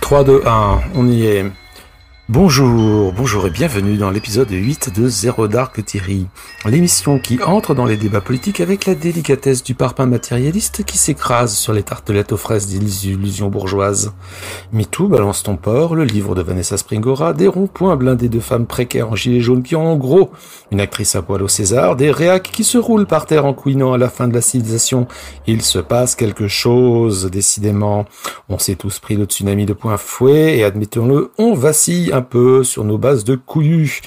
3, 2, 1, on y est. Bonjour et bienvenue dans l'épisode 8 de Zero Dark Theory, l'émission qui entre dans les débats politiques avec la délicatesse du parpaing matérialiste qui s'écrase sur les tartelettes aux fraises des illusions bourgeoises. MeToo, balance ton porc, le livre de Vanessa Springora, des ronds-points blindés de femmes précaires en gilets jaunes qui ont en gros une actrice à poil au César, des réacs qui se roulent par terre en couinant à la fin de la civilisation. Il se passe quelque chose, décidément. On s'est tous pris le tsunami de plein fouet et admettons-le, on vacille un peu sur nos bases de couillus.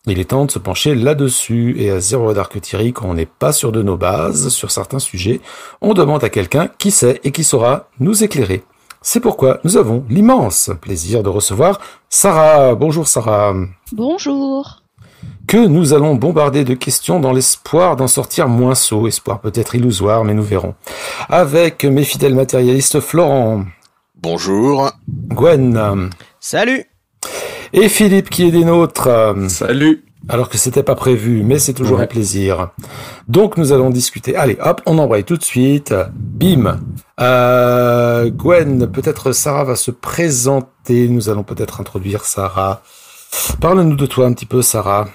Il est temps de se pencher là-dessus, et à Zero Dark Theory, quand on n'est pas sûr de nos bases, sur certains sujets, on demande à quelqu'un qui sait et qui saura nous éclairer. C'est pourquoi nous avons l'immense plaisir de recevoir Sarah. Bonjour Sarah. Bonjour. Que nous allons bombarder de questions dans l'espoir d'en sortir moins sot, espoir peut-être illusoire, mais nous verrons. Avec mes fidèles matérialistes Florent. Bonjour. Gwen. Salut. Et Philippe qui est des nôtres. Salut. Alors que c'était pas prévu, mais c'est toujours un plaisir. Donc nous allons discuter. Allez, hop, on embraye tout de suite. Bim. Gwen, peut-être Sarah va se présenter. Nous allons peut-être introduire Sarah. Parle-nous de toi un petit peu, Sarah.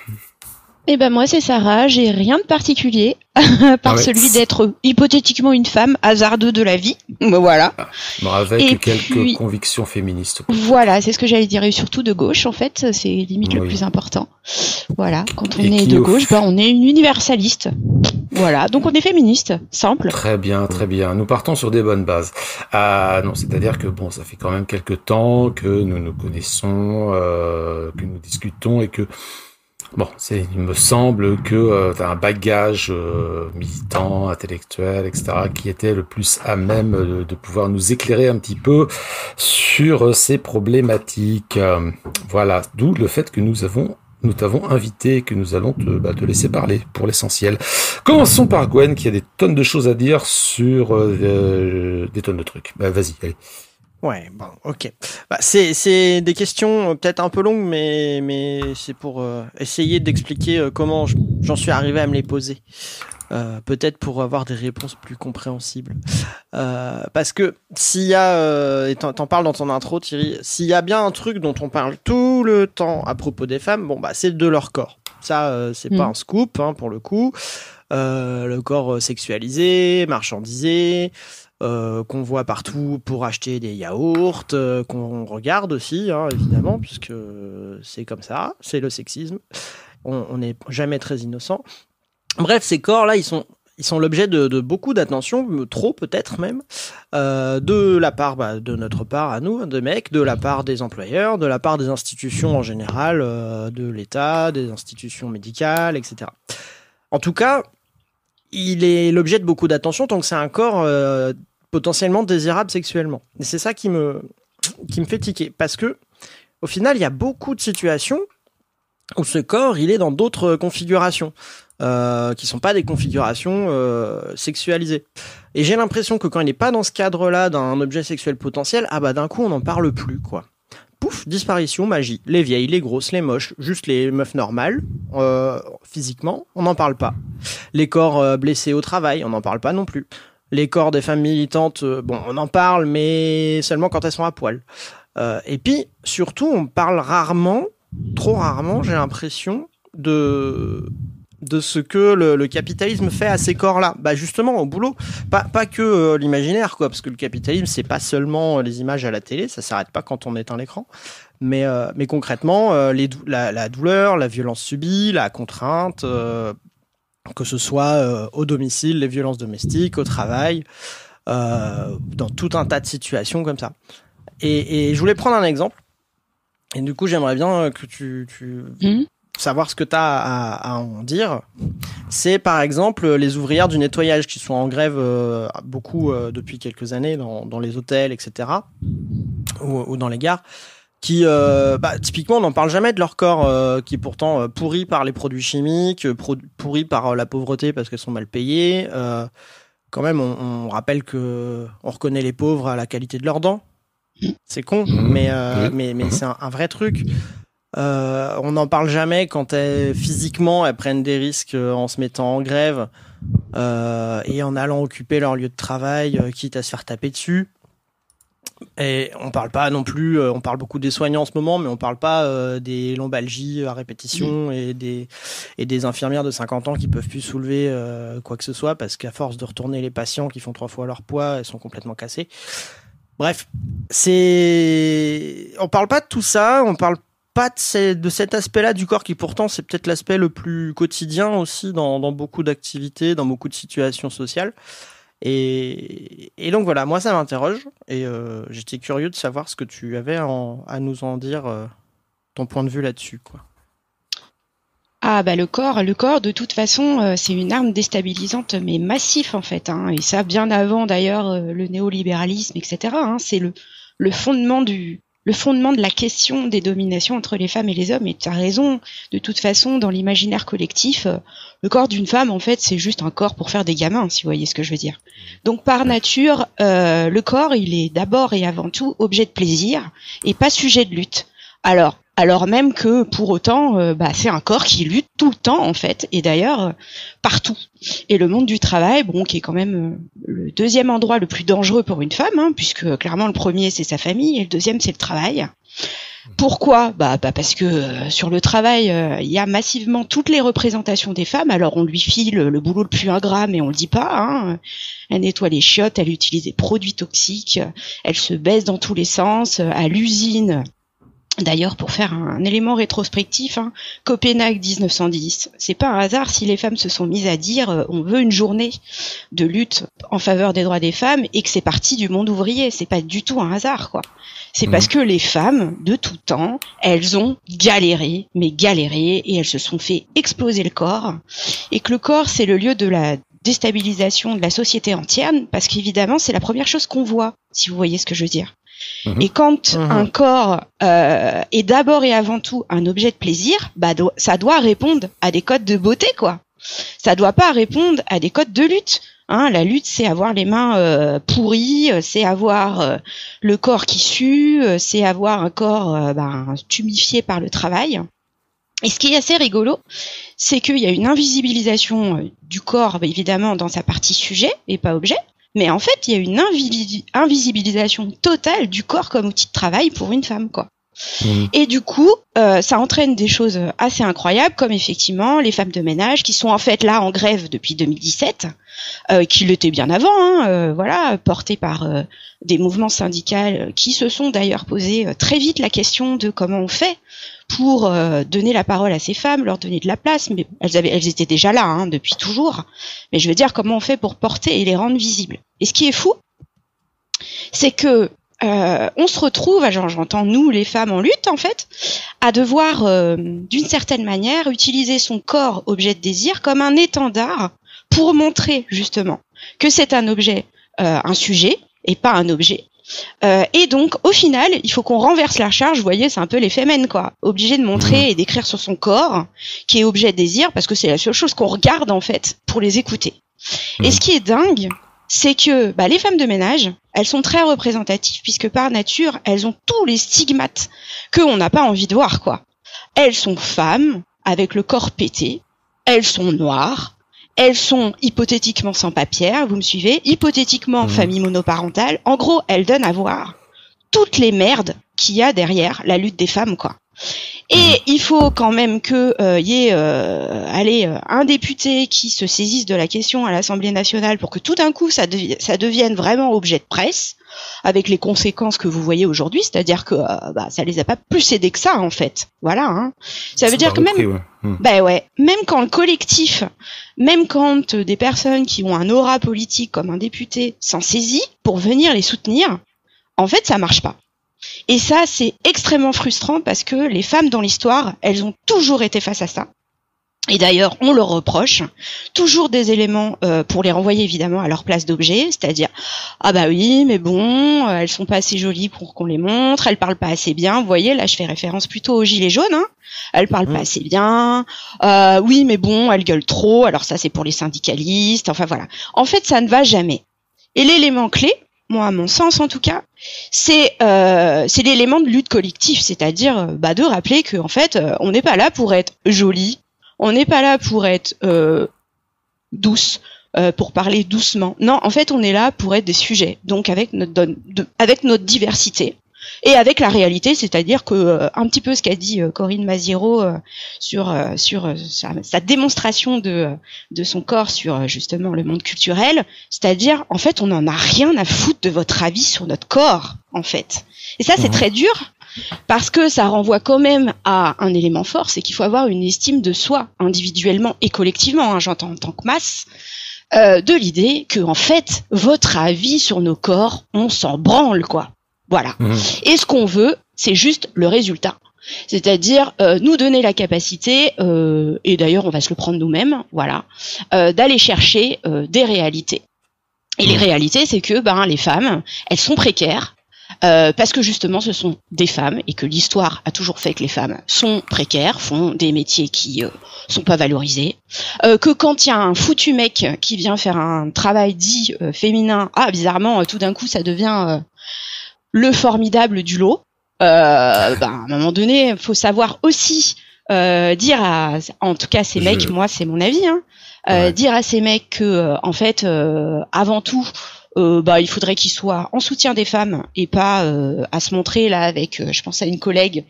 Eh ben moi c'est Sarah, j'ai rien de particulier, celui d'être hypothétiquement une femme, hasardeux de la vie, voilà. Bon, avec quelques convictions féministes. Voilà, c'est ce que j'allais dire, et surtout de gauche en fait, c'est limite le plus important. Voilà, quand on est de gauche, on est une universaliste. Voilà, donc on est féministe, simple. Très bien, très bien. Nous partons sur des bonnes bases. Non, c'est-à-dire que bon, ça fait quand même quelques temps que nous nous connaissons, que nous discutons et que bon, il me semble que tu as un bagage militant, intellectuel, etc., qui était le plus à même de pouvoir nous éclairer un petit peu sur ces problématiques. Voilà, d'où le fait que nous t'avons invité et que nous allons te laisser parler pour l'essentiel. Commençons par Gwen, qui a des tonnes de choses à dire sur des tonnes de trucs. Vas-y, allez. Ouais, bon, ok. C'est des questions peut-être un peu longues, mais c'est pour essayer d'expliquer comment j'en suis arrivé à me les poser. Peut-être pour avoir des réponses plus compréhensibles. Parce que s'il y a, et t'en parles dans ton intro, Thierry, s'il y a bien un truc dont on parle tout le temps à propos des femmes, c'est de leur corps. Ça, c'est pas un scoop, pour le coup. Le corps sexualisé, marchandisé, qu'on voit partout pour acheter des yaourts, qu'on regarde aussi, évidemment, puisque c'est comme ça, c'est le sexisme. On n'est jamais très innocent. Bref, ces corps-là, ils sont l'objet de beaucoup d'attention, trop peut-être même, de la part, de notre part à nous, de mecs, de la part des employeurs, de la part des institutions en général, de l'État, des institutions médicales, etc. En tout cas, il est l'objet de beaucoup d'attention tant que c'est un corps potentiellement désirable sexuellement. Et c'est ça qui me fait tiquer. Parce que, au final, il y a beaucoup de situations où ce corps, il est dans d'autres configurations, qui sont pas des configurations sexualisées. Et j'ai l'impression que quand il n'est pas dans ce cadre-là d'un objet sexuel potentiel, d'un coup, on n'en parle plus, quoi. Pouf, disparition, magie. Les vieilles, les grosses, les moches, juste les meufs normales, physiquement, on n'en parle pas. Les corps blessés au travail, on n'en parle pas non plus. Les corps des femmes militantes, on en parle, mais seulement quand elles sont à poil. Et puis, surtout, on parle rarement, trop rarement, j'ai l'impression, de ce que le capitalisme fait à ces corps-là. Justement, au boulot. Pas que l'imaginaire, quoi, parce que le capitalisme, c'est pas seulement les images à la télé, ça s'arrête pas quand on éteint l'écran. Mais concrètement, la douleur, la violence subie, la contrainte, que ce soit au domicile, les violences domestiques, au travail, dans tout un tas de situations comme ça. Et je voulais prendre un exemple. Et du coup, j'aimerais bien que tu savoir ce que tu as à en dire. C'est par exemple les ouvrières du nettoyage qui sont en grève beaucoup depuis quelques années dans les hôtels, etc. ou dans les gares. Qui typiquement on n'en parle jamais de leur corps qui est pourtant pourri par les produits chimiques, pourri par la pauvreté parce qu'elles sont mal payées. Quand même on rappelle que on reconnaît les pauvres à la qualité de leurs dents. C'est con, mais c'est un vrai truc. On n'en parle jamais quand physiquement elles prennent des risques en se mettant en grève et en allant occuper leur lieu de travail, quitte à se faire taper dessus. Et on parle pas non plus, on parle beaucoup des soignants en ce moment, mais on parle pas des lombalgies à répétition et des infirmières de 50 ans qui peuvent plus soulever quoi que ce soit parce qu'à force de retourner les patients qui font 3 fois leur poids, elles sont complètement cassées. Bref, on parle pas de tout ça, on parle pas de cet aspect-là du corps qui pourtant c'est peut-être l'aspect le plus quotidien aussi dans beaucoup d'activités, dans beaucoup de situations sociales. Et donc voilà, moi ça m'interroge et j'étais curieux de savoir ce que tu avais à nous en dire, ton point de vue là-dessus, quoi. Ah bah le corps de toute façon c'est une arme déstabilisante mais massif en fait, hein, et ça bien avant d'ailleurs le néolibéralisme etc. Hein, c'est le fondement de la question des dominations entre les femmes et les hommes. Et tu as raison, de toute façon dans l'imaginaire collectif le corps d'une femme en fait c'est juste un corps pour faire des gamins, si vous voyez ce que je veux dire. Donc par nature le corps il est d'abord et avant tout objet de plaisir et pas sujet de lutte. Alors même que pour autant, c'est un corps qui lutte tout le temps en fait, et d'ailleurs partout. Et le monde du travail, qui est quand même le deuxième endroit le plus dangereux pour une femme, hein, puisque clairement le premier c'est sa famille et le deuxième c'est le travail. Pourquoi ? Parce que sur le travail, il y a massivement toutes les représentations des femmes. Alors on lui file le boulot le plus ingrat, mais on le dit pas. Hein. Elle nettoie les chiottes, elle utilise des produits toxiques, elle se baisse dans tous les sens, à l'usine. D'ailleurs, pour faire un élément rétrospectif, hein, Copenhague 1910, c'est pas un hasard si les femmes se sont mises à dire on veut une journée de lutte en faveur des droits des femmes et que c'est parti du monde ouvrier. C'est pas du tout un hasard, quoi. C'est parce que les femmes, de tout temps, elles ont galéré, et elles se sont fait exploser le corps, et que le corps, c'est le lieu de la déstabilisation de la société entière, parce qu'évidemment, c'est la première chose qu'on voit, si vous voyez ce que je veux dire. Et quand un corps est d'abord et avant tout un objet de plaisir, ça doit répondre à des codes de beauté, quoi. Ça doit pas répondre à des codes de lutte. Hein, la lutte, c'est avoir les mains pourries, c'est avoir le corps qui sue, c'est avoir un corps tumifié par le travail. Et ce qui est assez rigolo, c'est qu'il y a une invisibilisation du corps, évidemment, dans sa partie sujet et pas objet. Mais en fait, il y a une invisibilisation totale du corps comme outil de travail pour une femme, quoi. Et du coup, ça entraîne des choses assez incroyables, comme effectivement les femmes de ménage qui sont en fait là en grève depuis 2017, qui l'étaient bien avant, portées par des mouvements syndicaux qui se sont d'ailleurs posé très vite la question de comment on fait pour donner la parole à ces femmes, leur donner de la place. Mais elles étaient déjà là, hein, depuis toujours. Mais je veux dire, comment on fait pour porter et les rendre visibles. Et ce qui est fou, c'est que on se retrouve, j'entends nous les femmes en lutte en fait, à devoir d'une certaine manière utiliser son corps objet de désir comme un étendard pour montrer justement que c'est un objet, un sujet et pas un objet. Et donc au final il faut qu'on renverse la charge. Vous voyez, c'est un peu les femmes quoi, obligé de montrer et d'écrire sur son corps qui est objet de désir parce que c'est la seule chose qu'on regarde en fait pour les écouter. Et ce qui est dingue, c'est que les femmes de ménage, elles sont très représentatives puisque par nature, elles ont tous les stigmates qu'on n'a pas envie de voir, quoi. Elles sont femmes avec le corps pété, elles sont noires, elles sont hypothétiquement sans papiers, vous me suivez, hypothétiquement famille monoparentale. En gros, elles donnent à voir toutes les merdes qu'il y a derrière la lutte des femmes, quoi. Et il faut quand même que y ait un député qui se saisisse de la question à l'Assemblée nationale pour que tout d'un coup ça devienne vraiment objet de presse, avec les conséquences que vous voyez aujourd'hui, c'est-à-dire que ça les a pas plus aidés que ça en fait. Voilà, hein. Ça veut dire que même même quand le collectif, même quand des personnes qui ont un aura politique comme un député s'en saisit pour venir les soutenir, en fait ça marche pas. Et ça, c'est extrêmement frustrant parce que les femmes dans l'histoire, elles ont toujours été face à ça. Et d'ailleurs, on leur reproche toujours des éléments pour les renvoyer évidemment à leur place d'objet, c'est-à-dire oui, mais bon, elles sont pas assez jolies pour qu'on les montre, elles parlent pas assez bien. Vous voyez, là, je fais référence plutôt aux gilets jaunes. Hein. Elles parlent pas assez bien. Oui, mais bon, elles gueulent trop. Alors ça, c'est pour les syndicalistes. Enfin voilà. En fait, ça ne va jamais. Et l'élément clé, moi, à mon sens en tout cas, c'est l'élément de lutte collective, c'est-à-dire de rappeler que en fait, on n'est pas là pour être jolie, on n'est pas là pour être douce, pour parler doucement. Non, en fait, on est là pour être des sujets, donc avec notre diversité. Et avec la réalité, c'est-à-dire que un petit peu ce qu'a dit Corinne Maziero sur sa démonstration de son corps sur justement le monde culturel, c'est-à-dire en fait on n'en a rien à foutre de votre avis sur notre corps en fait. Et ça c'est très dur parce que ça renvoie quand même à un élément fort, c'est qu'il faut avoir une estime de soi individuellement et collectivement, hein, j'entends en tant que masse. De l'idée que en fait votre avis sur nos corps, on s'en branle quoi. Voilà. Et ce qu'on veut, c'est juste le résultat. C'est-à-dire nous donner la capacité, et d'ailleurs on va se le prendre nous-mêmes, voilà, d'aller chercher des réalités. Et les réalités, c'est que les femmes, elles sont précaires, parce que justement ce sont des femmes, et que l'histoire a toujours fait que les femmes sont précaires, font des métiers qui sont pas valorisés, que quand il y a un foutu mec qui vient faire un travail dit féminin, bizarrement tout d'un coup ça devient le formidable du lot. À un moment donné, faut savoir aussi dire en tout cas ces mecs, moi c'est mon avis, dire à ces mecs que en fait, avant tout, il faudrait qu'ils soient en soutien des femmes et pas à se montrer là avec. Je pense à une collègue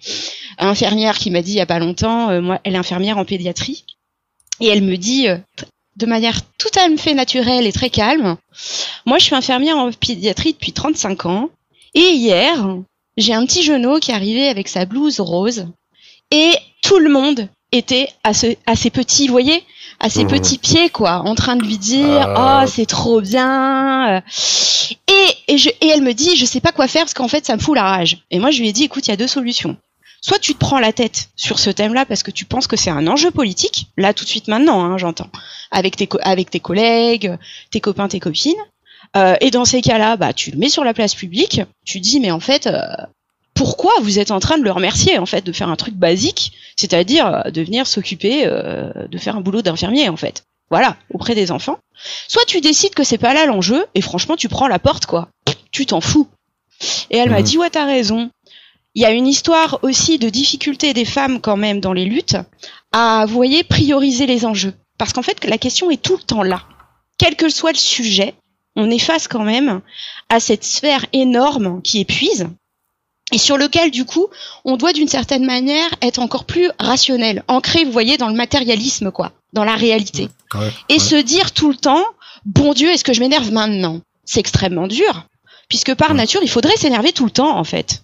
infirmière qui m'a dit il y a pas longtemps, moi elle est infirmière en pédiatrie et elle me dit de manière tout à fait naturelle et très calme, moi je suis infirmière en pédiatrie depuis 35 ans. Et hier, j'ai un petit genou qui est arrivé avec sa blouse rose et tout le monde était à ses petits, vous voyez, à ses petits pieds quoi, en train de lui dire c'est trop bien. Et elle me dit je sais pas quoi faire parce qu'en fait ça me fout la rage. Et moi je lui ai dit écoute, il y a deux solutions. Soit tu te prends la tête sur ce thème-là parce que tu penses que c'est un enjeu politique, là tout de suite maintenant, j'entends, avec tes collègues, tes copains, tes copines. Et dans ces cas-là, tu le mets sur la place publique, tu dis mais en fait pourquoi vous êtes en train de le remercier en fait de faire un truc basique, c'est-à-dire de venir s'occuper de faire un boulot d'infirmier en fait. Voilà, auprès des enfants. Soit tu décides que c'est pas là l'enjeu et franchement tu prends la porte quoi. Tu t'en fous. Et elle m'a dit ouais, t'as raison. Il y a une histoire aussi de difficulté des femmes quand même dans les luttes à, vous voyez, prioriser les enjeux parce qu'en fait la question est tout le temps là. Quel que soit le sujet, on est face quand même à cette sphère énorme qui épuise et sur lequel, du coup, on doit d'une certaine manière être encore plus rationnel, ancré, vous voyez, dans le matérialisme, quoi, dans la réalité. Se dire tout le temps, bon Dieu, est-ce que je m'énerve maintenant ? C'est extrêmement dur, puisque par nature, il faudrait s'énerver tout le temps, en fait.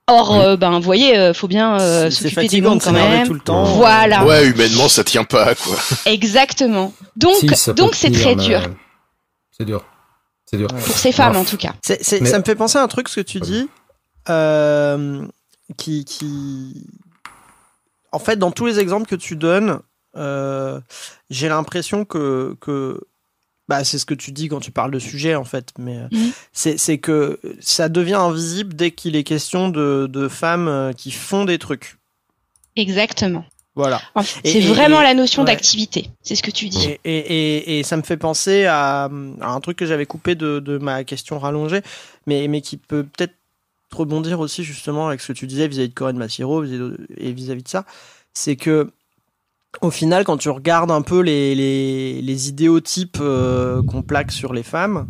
Or, vous voyez, faut bien s'occuper des gonds quand même. Tout le temps. Voilà. Ouais, humainement, ça tient pas, quoi. Exactement. Donc c'est très dur. C'est dur. C'est dur. Pour ces femmes, en tout cas. Ça me fait penser à un truc, ce que tu dis, qui... En fait, dans tous les exemples que tu donnes, j'ai l'impression que c'est ce que tu dis quand tu parles de sujet, en fait. Mais c'est que ça devient invisible dès qu'il est question de femmes qui font des trucs. Exactement. Voilà. C'est vraiment la notion d'activité, c'est ce que tu dis. Et ça me fait penser à un truc que j'avais coupé de ma question rallongée, mais qui peut peut-être rebondir aussi justement avec ce que tu disais vis-à-vis de Corinne Maziero et vis-à-vis de ça. C'est que, au final, quand tu regardes un peu les idéotypes qu'on plaque sur les femmes,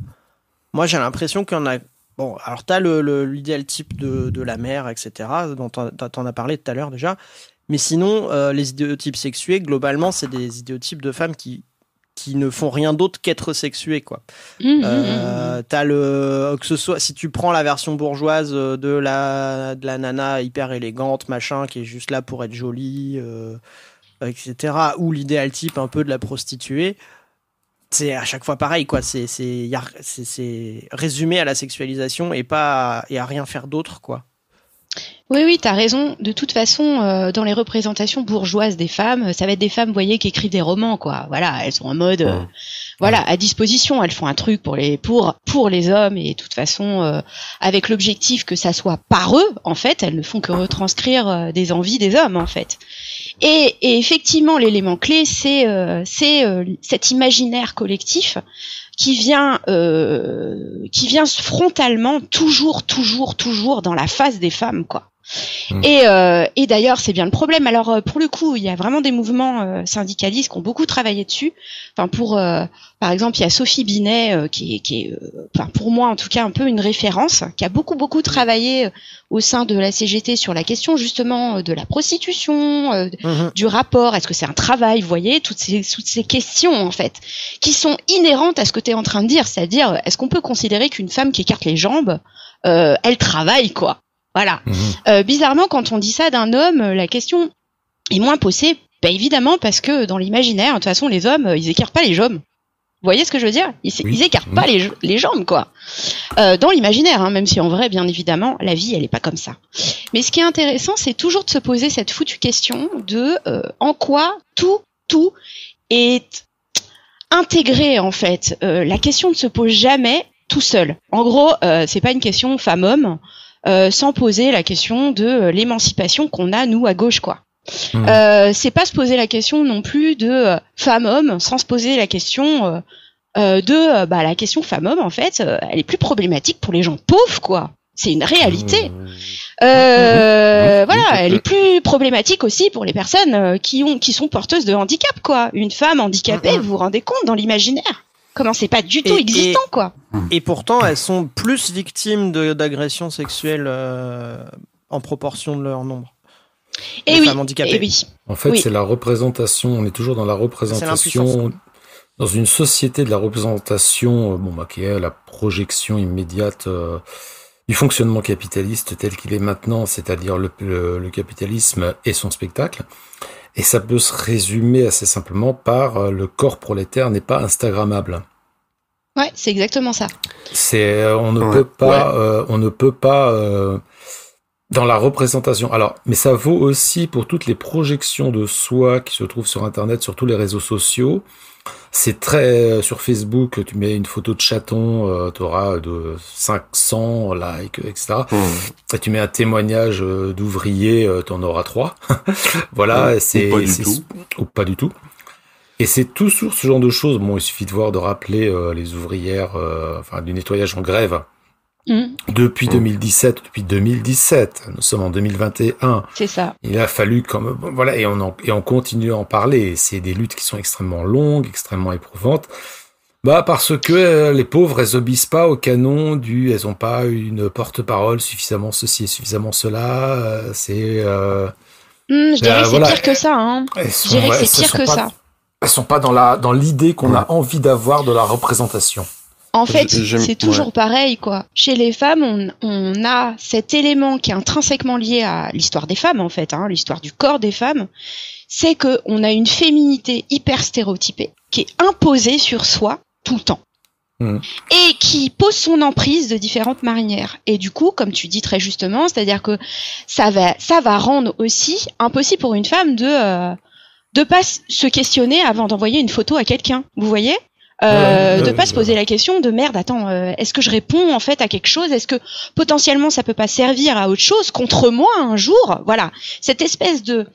moi j'ai l'impression qu'il y en a. Bon, alors t'as l'idéal type de la mère, etc., dont t'en as parlé tout à l'heure déjà. Mais sinon, les idéotypes sexués, globalement, c'est des idéotypes de femmes qui ne font rien d'autre qu'être sexuées, quoi. T'as que ce soit, si tu prends la version bourgeoise de la nana hyper élégante, machin, qui est juste là pour être jolie, etc., ou l'idéal type un peu de la prostituée, c'est à chaque fois pareil, quoi. C'est résumé à la sexualisation et à rien faire d'autre, quoi. Oui, t'as raison. De toute façon, dans les représentations bourgeoises des femmes, ça va être des femmes, vous voyez, qui écrivent des romans, quoi. Voilà, elles sont en mode, à disposition. Elles font un truc pour les hommes et de toute façon, avec l'objectif que ça soit par eux, en fait, elles ne font que retranscrire des envies des hommes, en fait. Et effectivement, l'élément clé, c'est cet imaginaire collectif qui vient frontalement toujours dans la face des femmes, quoi. Et d'ailleurs, c'est bien le problème. Alors, pour le coup, il y a vraiment des mouvements syndicalistes qui ont beaucoup travaillé dessus. Enfin, par exemple, il y a Sophie Binet, qui est pour moi, en tout cas, un peu une référence, qui a beaucoup travaillé au sein de la CGT sur la question, justement, de la prostitution, du rapport. Est-ce que c'est un travail? Vous voyez, toutes ces questions, en fait, qui sont inhérentes à ce que tu es en train de dire. C'est-à-dire, est-ce qu'on peut considérer qu'une femme qui écarte les jambes, elle travaille, quoi? Voilà. Bizarrement, quand on dit ça d'un homme, la question est moins posée. Bah, évidemment, parce que dans l'imaginaire, de toute façon, les hommes, ils écartent pas les jambes. Vous voyez ce que je veux dire? Ils écartent pas les jambes, quoi. Dans l'imaginaire, même si en vrai, bien évidemment, la vie, elle est pas comme ça. Mais ce qui est intéressant, c'est toujours de se poser cette foutue question de en quoi tout est intégré, en fait. La question ne se pose jamais tout seul. En gros, c'est pas une question femme-homme. Sans poser la question de l'émancipation qu'on a nous à gauche, quoi. C'est pas se poser la question non plus de femme-homme sans se poser la question de la question femme-homme, en fait, elle est plus problématique pour les gens pauvres, quoi. C'est une réalité. Voilà, elle est plus problématique aussi pour les personnes qui sont porteuses de handicap, quoi. Une femme handicapée, vous vous rendez compte dans l'imaginaire? Comment c'est pas du tout existant, quoi. Et pourtant, elles sont plus victimes d'agressions sexuelles en proportion de leur nombre. Et femmes handicapées. Oui. En fait, c'est la représentation. On est toujours dans la représentation, dans une société de la représentation, qui est la projection immédiate du fonctionnement capitaliste tel qu'il est maintenant, c'est-à-dire le capitalisme et son spectacle. Et ça peut se résumer assez simplement par le corps prolétaire n'est pas instagrammable. Ouais, c'est exactement ça. On ne peut pas dans la représentation. Alors, mais ça vaut aussi pour toutes les projections de soi qui se trouvent sur Internet, sur tous les réseaux sociaux. C'est très sur Facebook, tu mets une photo de chaton, tu auras de 500 likes, etc. Et tu mets un témoignage d'ouvrier, tu en auras 3. Voilà, ou pas du tout. Et c'est tout sur ce genre de choses. Bon, il suffit de rappeler les ouvrières, du nettoyage en grève. Depuis 2017, nous sommes en 2021. C'est ça. Il a fallu et on continue à en parler. C'est des luttes qui sont extrêmement longues, extrêmement éprouvantes. Parce que les pauvres, elles obéissent pas au canon elles ont pas une porte-parole suffisamment ceci et suffisamment cela. Je dirais que c'est pire que ça, hein. Je dirais que c'est pire que ça. Elles sont pas dans l'idée qu'on a envie d'avoir de la représentation. En fait, c'est toujours pareil, quoi. Chez les femmes, on a cet élément qui est intrinsèquement lié à l'histoire des femmes, en fait, l'histoire du corps des femmes. C'est que on a une féminité hyper stéréotypée qui est imposée sur soi tout le temps. Et qui pose son emprise de différentes manières. Et du coup, comme tu dis très justement, c'est-à-dire que ça va rendre aussi impossible pour une femme de pas se questionner avant d'envoyer une photo à quelqu'un. Vous voyez? De pas se poser la question de merde, attends, est-ce que je réponds en fait à quelque chose? Est-ce que potentiellement ça peut pas servir à autre chose contre moi un jour? Voilà, cette espèce de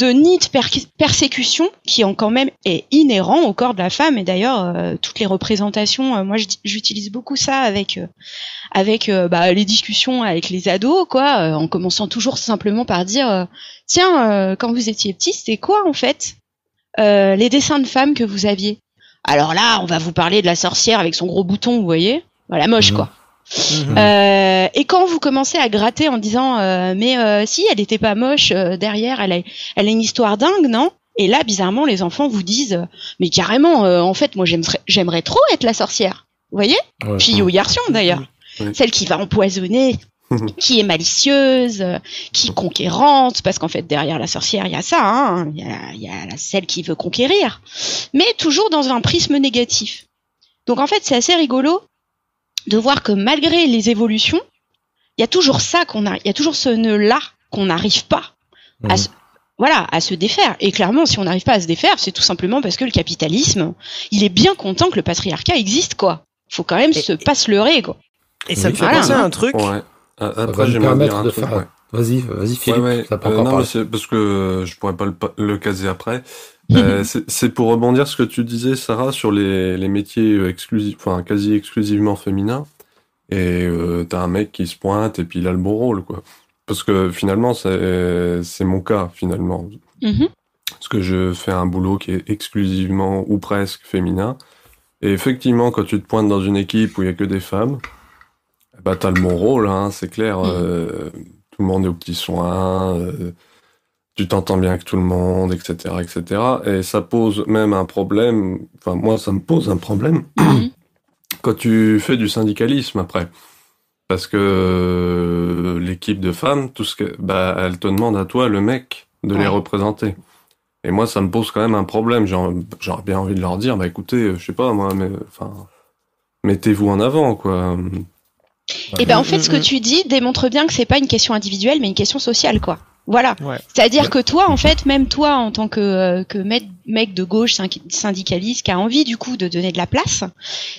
nid de persécution qui quand même est inhérent au corps de la femme. Et d'ailleurs, toutes les représentations, moi j'utilise beaucoup ça avec les discussions avec les ados, quoi, en commençant toujours simplement par dire tiens, quand vous étiez petit, c'était quoi en fait les dessins de femmes que vous aviez? Alors là, on va vous parler de la sorcière avec son gros bouton, vous voyez, voilà, moche quoi. Et quand vous commencez à gratter en disant si elle était pas moche, derrière elle a une histoire dingue, non? Et là, bizarrement, les enfants vous disent mais carrément, en fait, moi j'aimerais trop être la sorcière, vous voyez, fille ou garçon d'ailleurs, celle qui va empoisonner, qui est malicieuse, qui est conquérante, parce qu'en fait derrière la sorcière il y a ça, il y a celle qui veut conquérir, mais toujours dans un prisme négatif. Donc en fait c'est assez rigolo de voir que malgré les évolutions, il y a toujours ça il y a toujours ce nœud-là qu'on n'arrive pas à se défaire. Et clairement, si on n'arrive pas à se défaire, c'est tout simplement parce que le capitalisme, il est bien content que le patriarcat existe, quoi. Faut quand même pas se leurrer, quoi. Et ça me fait penser à un truc. Ouais. Après, j'aimerais dire un truc. Vas-y, Philippe. Ça non, mais c'est parce que je pourrais pas le caser après. C'est pour rebondir ce que tu disais, Sarah, sur les métiers quasi exclusivement féminins. Et t'as un mec qui se pointe et puis il a le bon rôle, quoi. parce que finalement, c'est mon cas, finalement. Mhm. Parce que je fais un boulot qui est exclusivement ou presque féminin. Et effectivement, quand tu te pointes dans une équipe où il y a que des femmes, bah, t'as le bon rôle, hein, c'est clair. Tout le monde est aux petits soins, tu t'entends bien avec tout le monde, etc., etc. Et ça pose même un problème, enfin, moi, ça me pose un problème quand tu fais du syndicalisme après. Parce que l'équipe de femmes, elle te demande à toi, le mec, de les représenter. Et moi, ça me pose quand même un problème. J'aurais bien envie de leur dire, bah écoutez, je sais pas, moi, mais enfin, mettez-vous en avant, quoi. Et ben en fait, ce que tu dis démontre bien que c'est pas une question individuelle, mais une question sociale, quoi. Voilà. Ouais. C'est-à-dire que toi, en fait, même toi, en tant que mec de gauche syndicaliste qui a envie du coup de donner de la place,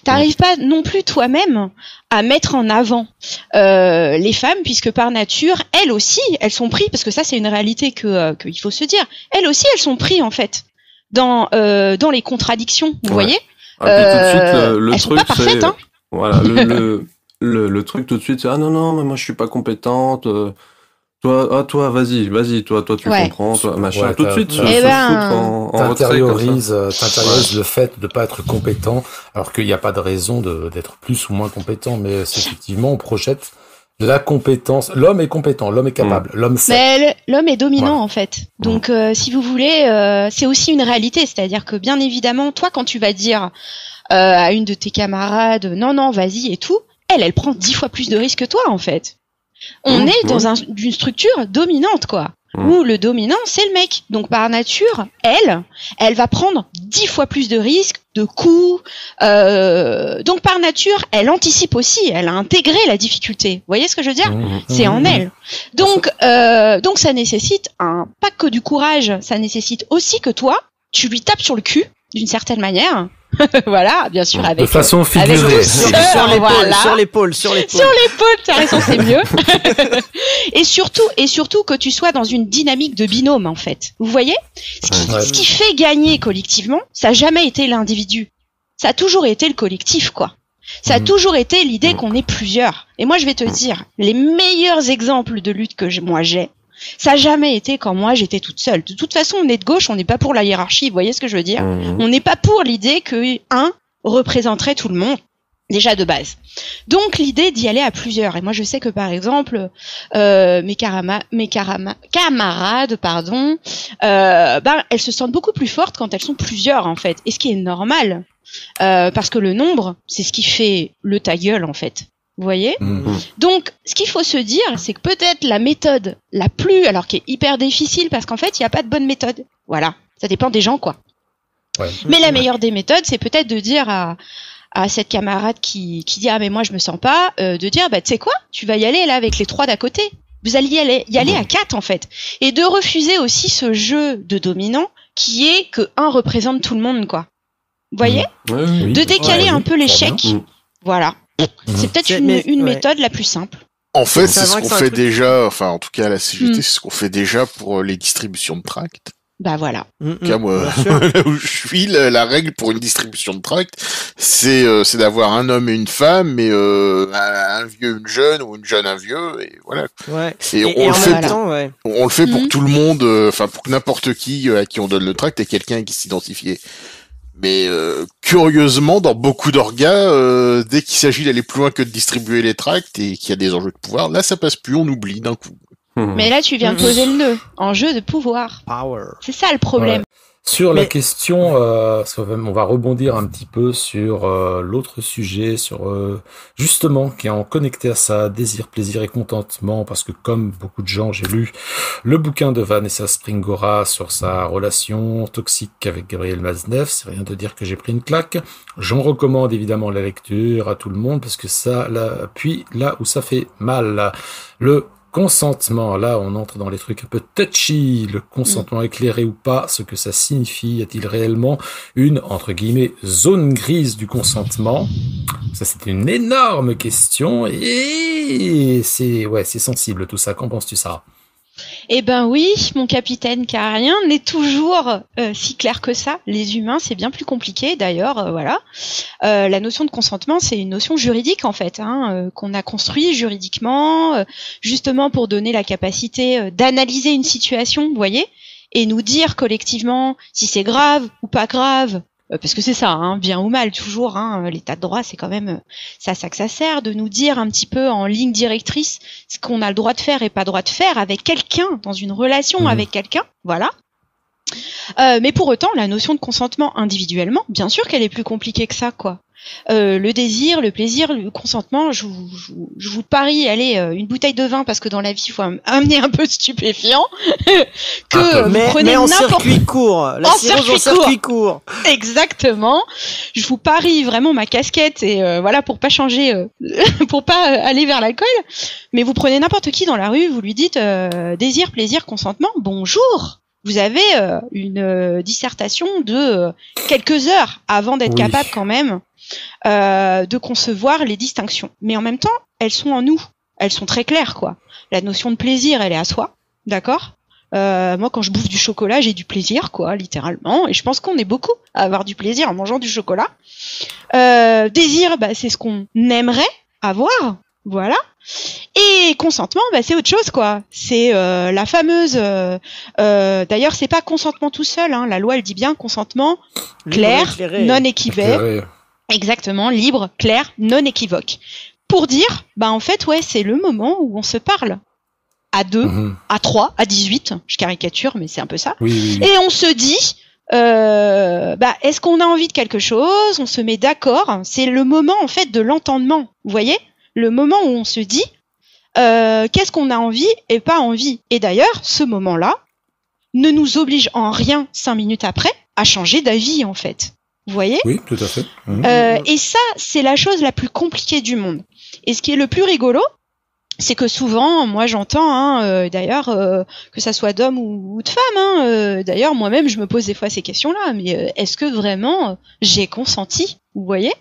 t'arrives pas non plus toi-même à mettre en avant les femmes, puisque par nature, elles aussi, elles sont prises, parce que ça c'est une réalité qu'il faut se dire. Elles aussi, elles sont prises en fait dans les contradictions. Vous voyez. Tout de suite, le elles truc, sont pas parfaites, hein. Voilà, le truc tout de suite, c'est ah non, mais moi je suis pas compétente. Toi, vas-y, toi, tu comprends, toi, machin. Tout de suite, t'intériorises le fait de pas être compétent, alors qu'il n'y a pas de raison d'être plus ou moins compétent, mais c'est effectivement, on projette la compétence. L'homme est compétent, l'homme est capable, l'homme sait. Mais l'homme est dominant, en fait. Donc, si vous voulez, c'est aussi une réalité. C'est-à-dire que, bien évidemment, toi, quand tu vas dire à une de tes camarades, non, vas-y et tout, elle prend 10 fois plus de risques que toi, en fait. On est dans une structure dominante, quoi. Où le dominant, c'est le mec. Donc, par nature, elle va prendre 10 fois plus de risques, de coups. Donc, par nature, elle anticipe aussi. Elle a intégré la difficulté. Vous voyez ce que je veux dire? C'est en elle. Donc, ça nécessite pas que du courage. Ça nécessite aussi que toi, tu lui tapes sur le cul, d'une certaine manière. Voilà, bien sûr, avec de façon figurée, sur l'épaule, t'as raison, c'est mieux. et surtout que tu sois dans une dynamique de binôme, en fait. Vous voyez? Ce qui fait gagner collectivement, ça n'a jamais été l'individu. Ça a toujours été le collectif, quoi. Ça a toujours été l'idée qu'on est plusieurs. Et moi, je vais te dire, les meilleurs exemples de lutte que moi j'ai, ça n'a jamais été quand moi j'étais toute seule. De toute façon, on est de gauche, on n'est pas pour la hiérarchie, vous voyez ce que je veux dire? On n'est pas pour l'idée que un représenterait tout le monde, déjà de base. Donc l'idée d'y aller à plusieurs. Et moi je sais que par exemple, mes camarades, elles se sentent beaucoup plus fortes quand elles sont plusieurs en fait. Et ce qui est normal, parce que le nombre, c'est ce qui fait le ta gueule en fait. Vous voyez? Donc, ce qu'il faut se dire, c'est que peut-être la méthode la plus, alors qui est hyper difficile, parce qu'en fait, il n'y a pas de bonne méthode. Voilà. Ça dépend des gens, quoi. Ouais. Mais la meilleure des méthodes, c'est peut-être de dire à cette camarade qui dit, ah, mais moi, je me sens pas, de dire, bah, tu sais quoi? Tu vas y aller, là, avec les 3 d'à côté. Vous allez y aller à 4, en fait. Et de refuser aussi ce jeu de dominant qui est que un représente tout le monde, quoi. Vous voyez? De décaler un peu l'échec. Voilà. C'est peut-être une méthode la plus simple. En fait, c'est ce qu'on fait déjà, enfin, en tout cas, à la CGT, c'est ce qu'on fait déjà pour les distributions de tracts. Bah voilà. En tout cas, moi, là où je suis, la règle pour une distribution de tracts, c'est d'avoir un homme et une femme, mais un vieux, une jeune, ou une jeune, un vieux, et voilà. Ouais. Et on le fait pour tout le monde, enfin, pour n'importe qui à qui on donne le tract et quelqu'un qui s'identifie. Mais curieusement, dans beaucoup d'orgas, dès qu'il s'agit d'aller plus loin que de distribuer les tracts et qu'il y a des enjeux de pouvoir, là ça passe plus, on oublie d'un coup. Mais là tu viens de poser le nœud, enjeu de pouvoir. Power. C'est ça le problème. Ouais. Sur la question, on va rebondir un petit peu sur l'autre sujet, sur justement qui est en connecté à ça, désir, plaisir et contentement, parce que comme beaucoup de gens, j'ai lu le bouquin de Vanessa Springora sur sa relation toxique avec Gabriel Maznev. C'est rien de dire que j'ai pris une claque. J'en recommande évidemment la lecture à tout le monde parce que ça appuie là où ça fait mal. Le consentement, là on entre dans les trucs un peu touchy, le consentement éclairé ou pas, ce que ça signifie, y a-t-il réellement une, entre guillemets, zone grise du consentement? Ça c'est une énorme question et c'est sensible tout ça, qu'en penses-tu Sarah? Eh ben oui, mon capitaine, car rien n'est toujours si clair que ça. Les humains, c'est bien plus compliqué. D'ailleurs, voilà. La notion de consentement, c'est une notion juridique en fait, qu'on a construit juridiquement, justement pour donner la capacité d'analyser une situation, vous voyez, et nous dire collectivement si c'est grave ou pas grave. Parce que c'est ça, bien ou mal, toujours, l'état de droit, c'est quand même ça que ça sert, de nous dire un petit peu en ligne directrice ce qu'on a le droit de faire et pas le droit de faire avec quelqu'un, dans une relation avec quelqu'un, voilà. Mais pour autant, la notion de consentement individuellement, bien sûr qu'elle est plus compliquée que ça, quoi. Le désir, le plaisir, le consentement, je vous parie, allez, une bouteille de vin, parce que dans la vie, il faut amener un peu de stupéfiant, que vous prenez mais en circuit court, la cirrhose en circuit court. Exactement. Je vous parie vraiment ma casquette, et voilà, pour pas changer, pour pas aller vers l'alcool, mais vous prenez n'importe qui dans la rue, vous lui dites désir, plaisir, consentement, bonjour. Vous avez une dissertation de quelques heures avant d'être capable quand même de concevoir les distinctions. Mais en même temps, elles sont en nous. Elles sont très claires, quoi. La notion de plaisir, elle est à soi, d'accord ? Moi, quand je bouffe du chocolat, j'ai du plaisir, quoi, littéralement. Et je pense qu'on est beaucoup à avoir du plaisir en mangeant du chocolat. Désir, c'est ce qu'on aimerait avoir, voilà. Et consentement, c'est autre chose, quoi. C'est la fameuse. D'ailleurs, c'est pas consentement tout seul. La loi, elle dit bien consentement clair, non équivoque. Exactement, libre, clair, non équivoque. Pour dire, en fait, c'est le moment où on se parle. À 2, à 3, à 18. Je caricature, mais c'est un peu ça. Oui. Et on se dit. Est-ce qu'on a envie de quelque chose ? On se met d'accord. C'est le moment, en fait, de l'entendement. Vous voyez ? Le moment où on se dit qu'est-ce qu'on a envie et pas envie. Et d'ailleurs, ce moment-là ne nous oblige en rien 5 minutes après à changer d'avis, en fait. Vous voyez ? Oui, tout à fait. Et ça, c'est la chose la plus compliquée du monde. Et ce qui est le plus rigolo, c'est que souvent, moi j'entends, d'ailleurs, que ça soit d'hommes ou de femmes, d'ailleurs, moi-même, je me pose des fois ces questions-là. Mais est-ce que vraiment j'ai consenti ? Vous voyez ?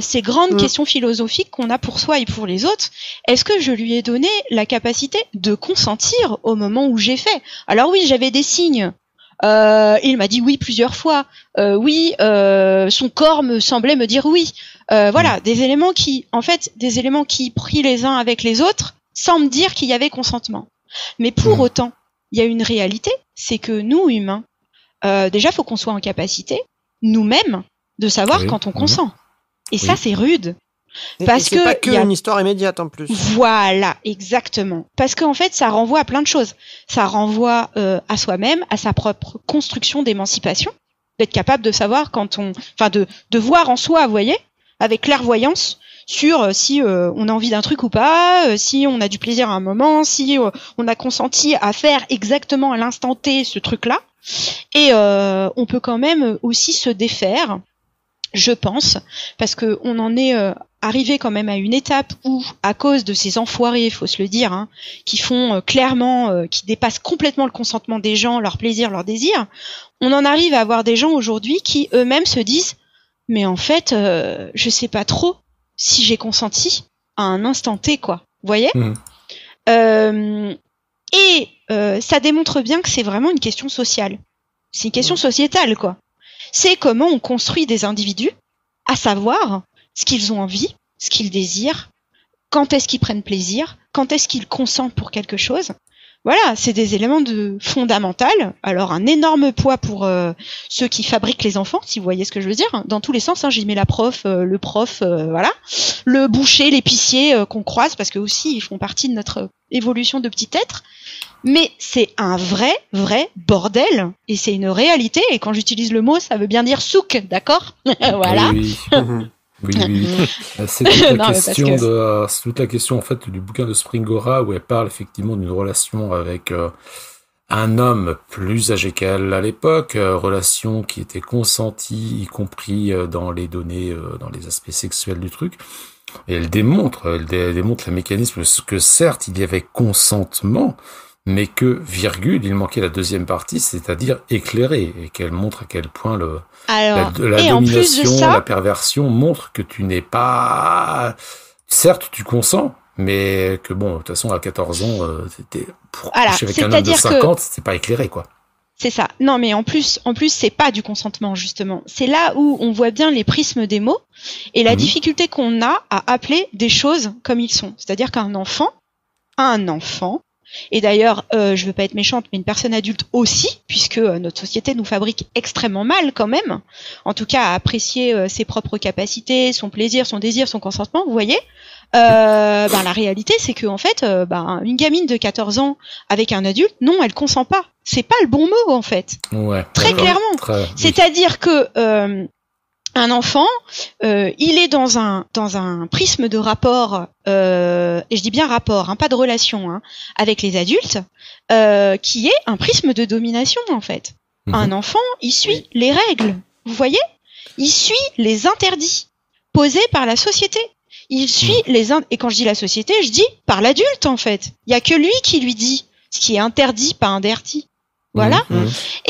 Ces grandes questions philosophiques qu'on a pour soi et pour les autres, est-ce que je lui ai donné la capacité de consentir au moment où j'ai fait ? Alors oui, j'avais des signes. Il m'a dit oui plusieurs fois. Son corps me semblait me dire oui. Voilà, des éléments qui pris les uns avec les autres, sans me dire qu'il y avait consentement. Mais pour autant, il y a une réalité, c'est que nous, humains, déjà, faut qu'on soit en capacité, nous-mêmes, de savoir quand on consent. Et ça, c'est rude. Parce c'est pas une histoire immédiate en plus. Voilà, exactement. Parce qu'en fait, ça renvoie à plein de choses. Ça renvoie à soi-même, à sa propre construction d'émancipation, d'être capable de savoir de voir en soi, vous voyez, avec clairvoyance, sur si on a envie d'un truc ou pas, si on a du plaisir à un moment, si on a consenti à faire exactement à l'instant T ce truc-là. Et on peut quand même aussi se défaire, je pense, parce que on en est arrivé quand même à une étape où, à cause de ces enfoirés, faut se le dire, qui font clairement, qui dépassent complètement le consentement des gens, leur plaisir, leur désir, on en arrive à avoir des gens aujourd'hui qui eux-mêmes se disent, mais en fait, je sais pas trop si j'ai consenti à un instant T, quoi. Vous voyez ? Et ça démontre bien que c'est vraiment une question sociale. C'est une question sociétale, quoi. C'est comment on construit des individus, à savoir ce qu'ils ont envie, ce qu'ils désirent, quand est-ce qu'ils prennent plaisir, quand est-ce qu'ils consentent pour quelque chose. Voilà, c'est des éléments fondamentaux. Alors un énorme poids pour ceux qui fabriquent les enfants, si vous voyez ce que je veux dire, dans tous les sens. J'y mets la prof, le prof, voilà, le boucher, l'épicier qu'on croise, parce que aussi ils font partie de notre évolution de petit être. Mais c'est un vrai bordel, et c'est une réalité. Et quand j'utilise le mot, ça veut bien dire souk, d'accord ? Voilà. Oui. C'est toute la question en fait du bouquin de Springora, où elle parle effectivement d'une relation avec un homme plus âgé qu'elle à l'époque, relation qui était consentie, y compris dans les données, dans les aspects sexuels du truc. Et elle démontre le mécanisme que certes il y avait consentement, mais que, il manquait la deuxième partie, c'est-à-dire éclairé, et qu'elle montre à quel point la domination, la perversion montre que tu n'es pas... Certes, tu consens, mais que bon, de toute façon, à 14 ans, c'était pour Voilà, coucher avec un homme de 50, c'est pas éclairé, quoi. C'est ça. Non, mais en plus, c'est pas du consentement, justement. C'est là où on voit bien les prismes des mots et la difficulté qu'on a à appeler des choses comme ils sont. C'est-à-dire qu'un enfant, et d'ailleurs, je veux pas être méchante, mais une personne adulte aussi, puisque notre société nous fabrique extrêmement mal quand même, en tout cas à apprécier ses propres capacités, son plaisir, son désir, son consentement, vous voyez. La réalité, c'est que en fait, une gamine de 14 ans avec un adulte, non, elle consent pas. C'est pas le bon mot en fait. Ouais. Très clairement. C'est-à-dire que un enfant, il est dans un prisme de rapport, et je dis bien rapport, pas de relation, avec les adultes, qui est un prisme de domination en fait. Un enfant, il suit les règles, vous voyez, il suit les interdits posés par la société. Il suit et quand je dis la société, je dis par l'adulte en fait. Il y a que lui qui lui dit ce qui est interdit, pas interdit. Voilà.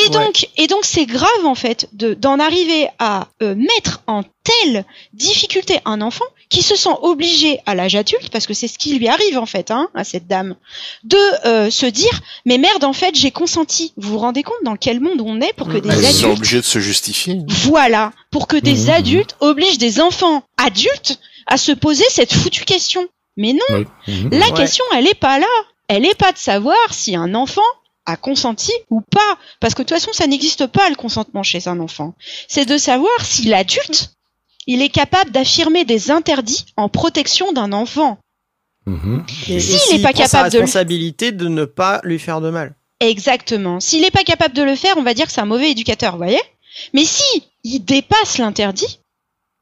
Et donc c'est grave en fait d'en arriver à mettre en telle difficulté un enfant qui se sent obligé à l'âge adulte, parce que c'est ce qui lui arrive en fait, à cette dame, de se dire mais merde en fait j'ai consenti. Vous vous rendez compte dans quel monde on est pour que des adultes sont obligés de se justifier. Voilà, pour que des adultes obligent des enfants adultes à se poser cette foutue question. Mais non, la question elle est pas là. Elle est pas de savoir si un enfant a consenti ou pas, parce que de toute façon ça n'existe pas le consentement chez un enfant. C'est de savoir si l'adulte il est capable d'affirmer des interdits en protection d'un enfant. Et s'il n'est pas capable de responsabilité de ne pas lui faire de mal. Exactement. S'il n'est pas capable de le faire, on va dire que c'est un mauvais éducateur, vous voyez. Mais si il dépasse l'interdit,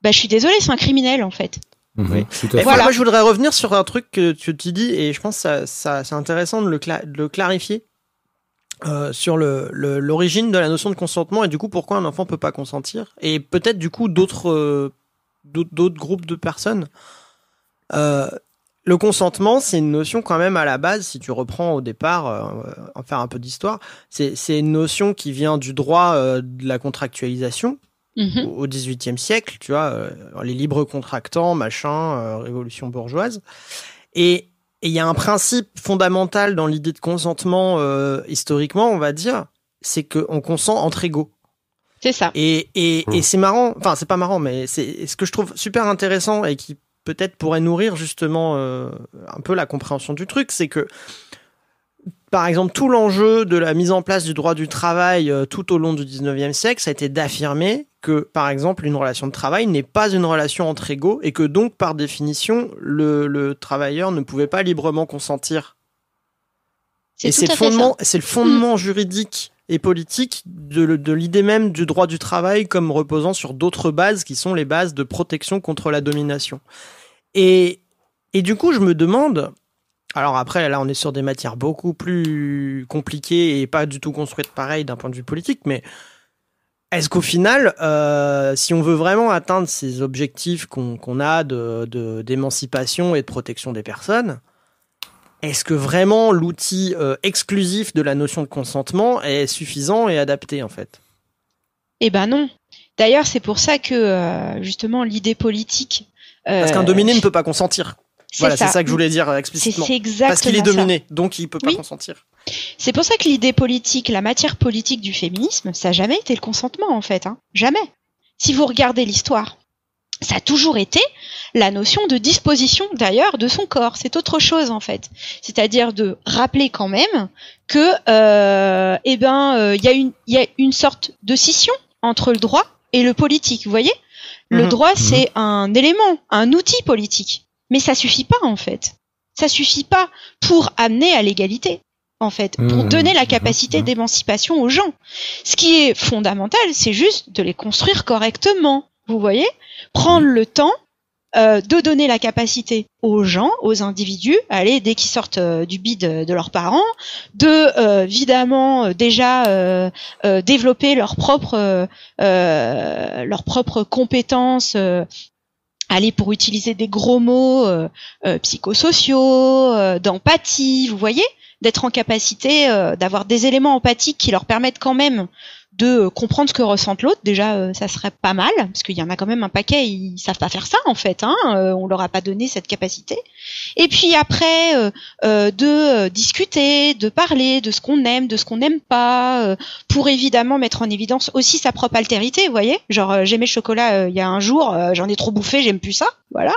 je suis désolée, c'est un criminel en fait. Oui. Voilà. Moi, je voudrais revenir sur un truc que tu dis, et je pense que ça c'est intéressant de le clarifier sur l'origine de la notion de consentement et du coup pourquoi un enfant peut pas consentir, et peut-être du coup d'autres groupes de personnes. Le consentement, c'est une notion quand même à la base, si tu reprends au départ, en faire un peu d'histoire, c'est une notion qui vient du droit de la contractualisation. Au XVIIIe siècle, tu vois, les libres contractants, révolution bourgeoise. Et il y a un principe fondamental dans l'idée de consentement, historiquement, on va dire, c'est qu'on consent entre égaux. C'est ça. Et c'est marrant, enfin, c'est pas marrant, mais c'est ce que je trouve super intéressant et qui peut-être pourrait nourrir justement un peu la compréhension du truc, c'est que par exemple, tout l'enjeu de la mise en place du droit du travail tout au long du 19e siècle, ça a été d'affirmer que, par exemple, une relation de travail n'est pas une relation entre égaux et que donc, par définition, le travailleur ne pouvait pas librement consentir. Et c'est le fondement juridique et politique de l'idée même du droit du travail comme reposant sur d'autres bases qui sont les bases de protection contre la domination. Et du coup, je me demande... Alors après, là, on est sur des matières beaucoup plus compliquées et pas du tout construites pareil d'un point de vue politique, mais est-ce qu'au final, si on veut vraiment atteindre ces objectifs qu'on a d'émancipation et de protection des personnes, est-ce que vraiment l'outil exclusif de la notion de consentement est suffisant et adapté, en fait ? Eh ben non. D'ailleurs, c'est pour ça que, justement, l'idée politique... Parce qu'un dominé ne peut pas consentir. Voilà, c'est ça que je voulais dire explicitement. C'est exactement parce qu'il est dominé, donc il peut pas consentir. C'est pour ça que l'idée politique, la matière politique du féminisme, ça n'a jamais été le consentement en fait, jamais. Si vous regardez l'histoire, ça a toujours été la notion de disposition d'ailleurs de son corps. C'est autre chose en fait. C'est-à-dire de rappeler quand même que, il y a une sorte de scission entre le droit et le politique. Vous voyez, le droit c'est un élément, un outil politique. Mais ça suffit pas, en fait. Ça suffit pas pour amener à l'égalité, en fait, pour donner la capacité d'émancipation aux gens. Ce qui est fondamental, c'est juste de les construire correctement. Vous voyez ? Prendre le temps de donner la capacité aux gens, aux individus, allez, dès qu'ils sortent du bide de leurs parents, de évidemment déjà développer leurs propres compétences. Allez, pour utiliser des gros mots psychosociaux, d'empathie, vous voyez, d'être en capacité d'avoir des éléments empathiques qui leur permettent quand même de comprendre ce que ressente l'autre. Déjà, ça serait pas mal, parce qu'il y en a quand même un paquet, ils savent pas faire ça en fait. On leur a pas donné cette capacité. Et puis après, de discuter, de parler de ce qu'on aime, de ce qu'on n'aime pas, pour évidemment mettre en évidence aussi sa propre altérité. Vous voyez, genre j'aimais le chocolat il y a un jour, j'en ai trop bouffé, j'aime plus ça. Voilà,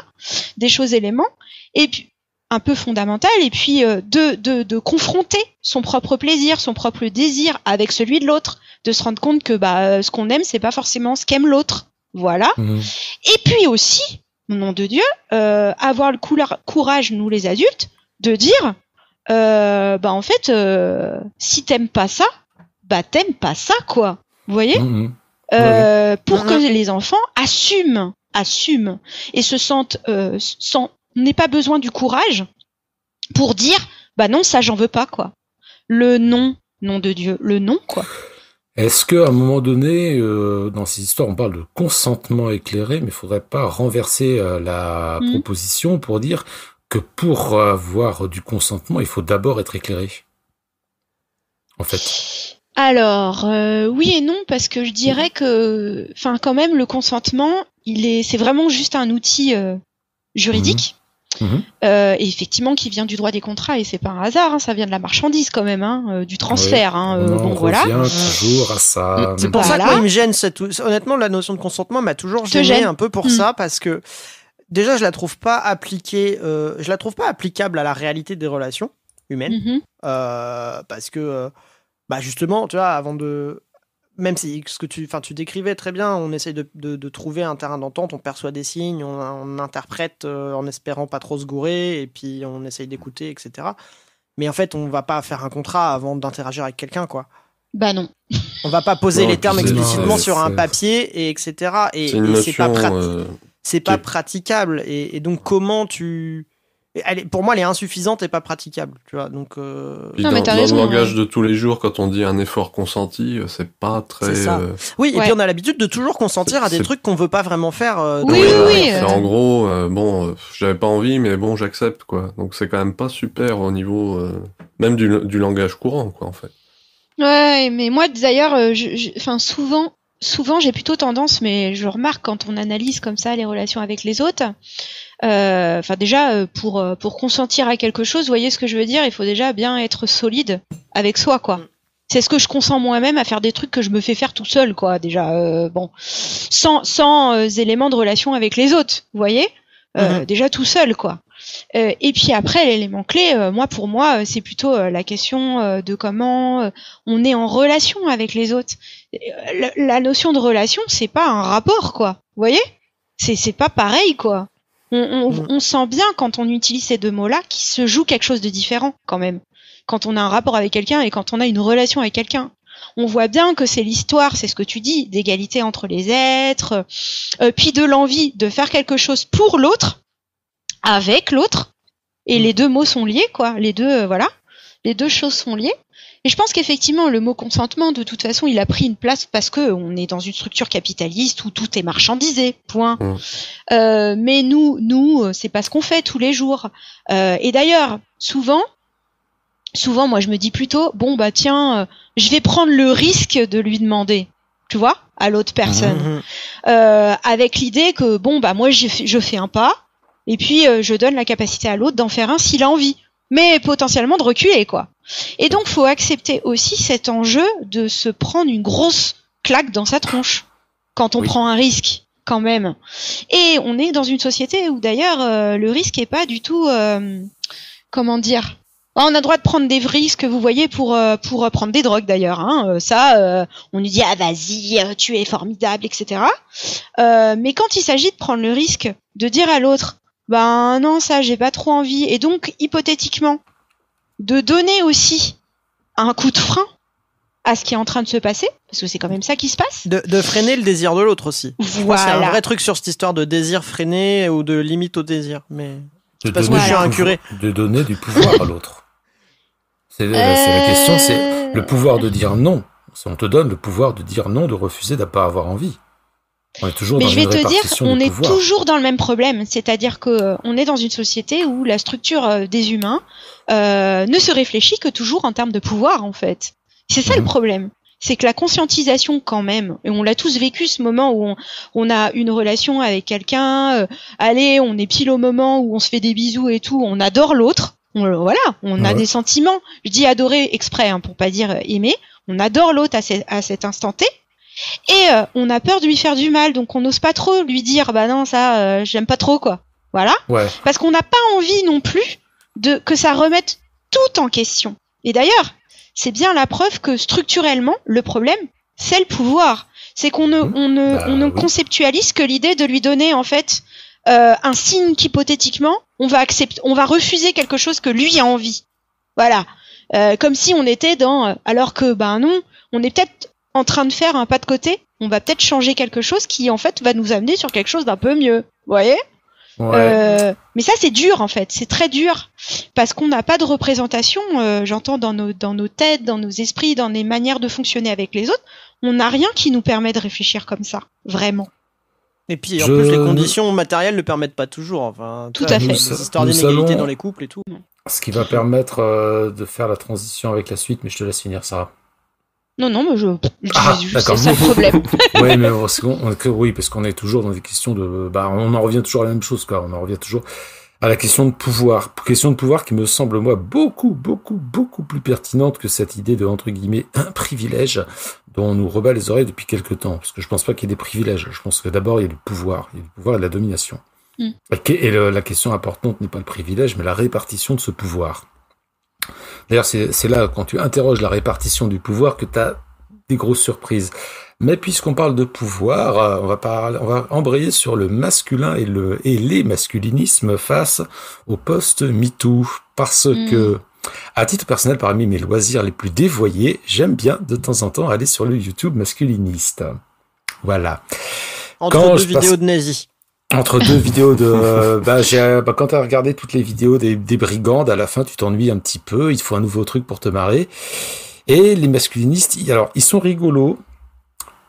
des choses éléments. Et puis un peu fondamental, et puis de confronter son propre plaisir, son propre désir avec celui de l'autre, de se rendre compte que ce qu'on aime, c'est pas forcément ce qu'aime l'autre. Voilà. Et puis aussi, nom de Dieu, avoir le courage, nous les adultes, de dire en fait, si t'aimes pas ça, t'aimes pas ça, quoi. Vous voyez pour que les enfants assument et se sentent n'aient pas besoin du courage pour dire non, ça j'en veux pas, quoi. Le non, nom de Dieu, le non, quoi. Est-ce qu'à un moment donné, dans ces histoires, on parle de consentement éclairé, mais il faudrait pas renverser la proposition pour dire que pour avoir du consentement, il faut d'abord être éclairé, en fait? Alors, oui et non, parce que je dirais que, quand même, le consentement, c'est vraiment juste un outil juridique. Et effectivement qui vient du droit des contrats, et c'est pas un hasard, ça vient de la marchandise quand même, du transfert. Voilà. On revient toujours à ça. C'est pour ça que moi, il me gêne honnêtement, la notion de consentement m'a toujours gêné un peu pour ça, parce que déjà je la trouve pas appliquée, je la trouve pas applicable à la réalité des relations humaines, parce que justement, tu vois, avant de même si ce que tu décrivais très bien, on essaye de trouver un terrain d'entente, on perçoit des signes, on interprète en espérant pas trop se gourer, et puis on essaye d'écouter, etc. Mais en fait, on va pas faire un contrat avant d'interagir avec quelqu'un, quoi. Non. On va pas poser les termes explicitement sur un papier, et etc. Et c'est pas praticable. Et donc, comment tu... pour moi, elle est insuffisante et pas praticable, tu vois. Donc, dans le langage de tous les jours, quand on dit un effort consenti, c'est pas très. C'est ça. Oui, et puis on a l'habitude de toujours consentir à des trucs qu'on veut pas vraiment faire. Oui. En gros, j'avais pas envie, mais bon, j'accepte, quoi. Donc c'est quand même pas super au niveau même du langage courant, quoi, en fait. Ouais, mais moi d'ailleurs, souvent j'ai plutôt tendance, mais je remarque quand on analyse comme ça les relations avec les autres. Déjà pour consentir à quelque chose, vous voyez ce que je veux dire, il faut déjà bien être solide avec soi, quoi. C'est ce que je consens moi-même à faire des trucs que je me fais faire tout seul, quoi, déjà sans éléments de relation avec les autres, vous voyez, déjà tout seul, quoi. Et puis après l'élément clé, pour moi c'est plutôt la question de comment on est en relation avec les autres. La notion de relation, c'est pas un rapport, quoi, vous voyez, c'est pas pareil, quoi. On sent bien quand on utilise ces deux mots-là qu'il se joue quelque chose de différent quand même. Quand on a un rapport avec quelqu'un et quand on a une relation avec quelqu'un, on voit bien que c'est l'histoire, c'est ce que tu dis, d'égalité entre les êtres, puis de l'envie de faire quelque chose pour l'autre, avec l'autre, et les deux mots sont liés, quoi. Les deux choses sont liées. Et je pense qu'effectivement, le mot consentement, de toute façon, il a pris une place parce que on est dans une structure capitaliste où tout est marchandisé, point. Mais nous, c'est pas ce qu'on fait tous les jours. Et d'ailleurs, souvent, moi, je me dis plutôt, je vais prendre le risque de lui demander, tu vois, à l'autre personne, avec l'idée que, moi, je fais un pas, et puis je donne la capacité à l'autre d'en faire un s'il a envie, mais potentiellement de reculer, quoi. Et donc, faut accepter aussi cet enjeu de se prendre une grosse claque dans sa tronche quand on prend un risque, quand même. Et on est dans une société où d'ailleurs le risque est pas du tout, comment dire. On a le droit de prendre des risques, vous voyez, pour prendre des drogues d'ailleurs. On nous dit vas-y, tu es formidable, etc. Mais quand il s'agit de prendre le risque de dire à l'autre, non, ça j'ai pas trop envie, et donc hypothétiquement de donner aussi un coup de frein à ce qui est en train de se passer, parce que c'est quand même ça qui se passe. De freiner le désir de l'autre aussi. Voilà. C'est un vrai truc sur cette histoire de désir freiné ou de limite au désir. Mais parce que je suis un curé. De donner du pouvoir à l'autre. C'est la question, c'est le pouvoir de dire non. On te donne le pouvoir de dire non, de refuser, de ne pas avoir envie. On est toujours dans une répartition on du est pouvoir. toujours dans le même problème, c'est-à-dire que on est dans une société où la structure des humains ne se réfléchit que toujours en termes de pouvoir, en fait. C'est ça le problème. c'est que la conscientisation quand même, et on l'a tous vécu ce moment où on a une relation avec quelqu'un, allez, on est pile au moment où on se fait des bisous et tout, on adore l'autre, on a des sentiments, je dis adorer exprès pour pas dire aimer, on adore l'autre à cet instant T, et on a peur de lui faire du mal, donc on n'ose pas trop lui dire bah non ça j'aime pas trop quoi, voilà, parce qu'on n'a pas envie non plus que ça remette tout en question. Et d'ailleurs, c'est bien la preuve que structurellement, le problème, c'est le pouvoir. C'est qu'on ne conceptualise que l'idée de lui donner en fait un signe qu'hypothétiquement, on va refuser quelque chose que lui a envie. Voilà, comme si on était alors que non, on est peut-être en train de faire un pas de côté. On va peut-être changer quelque chose qui en fait va nous amener sur quelque chose d'un peu mieux. Vous voyez ? Mais ça c'est dur en fait, c'est très dur parce qu'on n'a pas de représentation, j'entends dans nos têtes, dans nos esprits, dans les manières de fonctionner avec les autres, on n'a rien qui nous permet de réfléchir comme ça, vraiment. Et puis en plus les conditions matérielles ne permettent pas toujours, enfin tout à fait. Les histoires d'inégalité dans les couples et tout. Ce qui va permettre de faire la transition avec la suite, mais je te laisse finir Sarah. Non, mais je c'est ça le problème. Oui, mais parce qu'on est toujours dans des questions de, on en revient toujours à la même chose, quoi. On en revient toujours à la question de pouvoir. Question de pouvoir qui me semble, moi, beaucoup plus pertinente que cette idée de, entre guillemets, un privilège dont on nous rebat les oreilles depuis quelque temps. Parce que je pense pas qu'il y ait des privilèges. Je pense que d'abord, il y a du pouvoir. Il y a du pouvoir et de la domination. Et la question importante n'est pas le privilège, mais la répartition de ce pouvoir. D'ailleurs, c'est là, quand tu interroges la répartition du pouvoir, que tu as des grosses surprises. Mais puisqu'on parle de pouvoir, on va embrayer sur le masculin et les masculinismes face au post-MeToo. Parce que, à titre personnel, parmi mes loisirs les plus dévoyés, j'aime bien de temps en temps aller sur le YouTube masculiniste. Voilà. Entre deux vidéos de nazis. Entre deux vidéos de... quand t'as regardé toutes les vidéos des brigandes, à la fin, tu t'ennuies un petit peu, il te faut un nouveau truc pour te marrer. Et les masculinistes, ils sont rigolos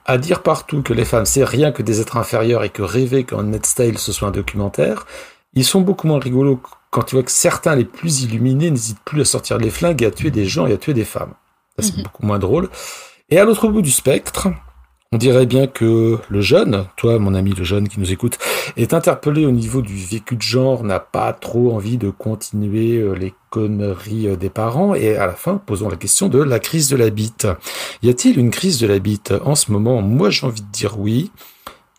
à dire partout que les femmes, c'est rien que des êtres inférieurs et que rêver qu'en Handmaid's Tale, ce soit un documentaire. Ils sont beaucoup moins rigolos quand tu vois que certains, les plus illuminés, n'hésitent plus à sortir les flingues et à tuer des gens et à tuer des femmes. Ça, c'est beaucoup moins drôle. Et à l'autre bout du spectre... On dirait bien que le jeune, toi, mon ami le jeune qui nous écoute, est interpellé au niveau du vécu de genre, n'a pas trop envie de continuer les conneries des parents, et à la fin, posons la question de la crise de la bite. Y a-t-il une crise de la bite en ce moment ? Moi, j'ai envie de dire oui,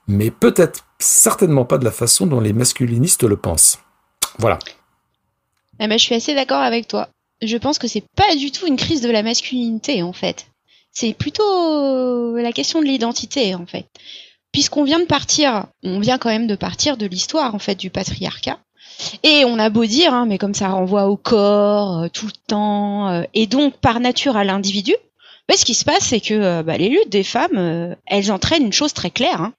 mais peut-être certainement pas de la façon dont les masculinistes le pensent. Voilà. Je suis assez d'accord avec toi. Je pense que c'est pas du tout une crise de la masculinité, en fait. C'est plutôt la question de l'identité, en fait. Puisqu'on vient quand même de partir de l'histoire, en fait, du patriarcat. Et on a beau dire, mais comme ça renvoie au corps, tout le temps, et donc par nature à l'individu, ce qui se passe, c'est que les luttes des femmes, elles entraînent une chose très claire.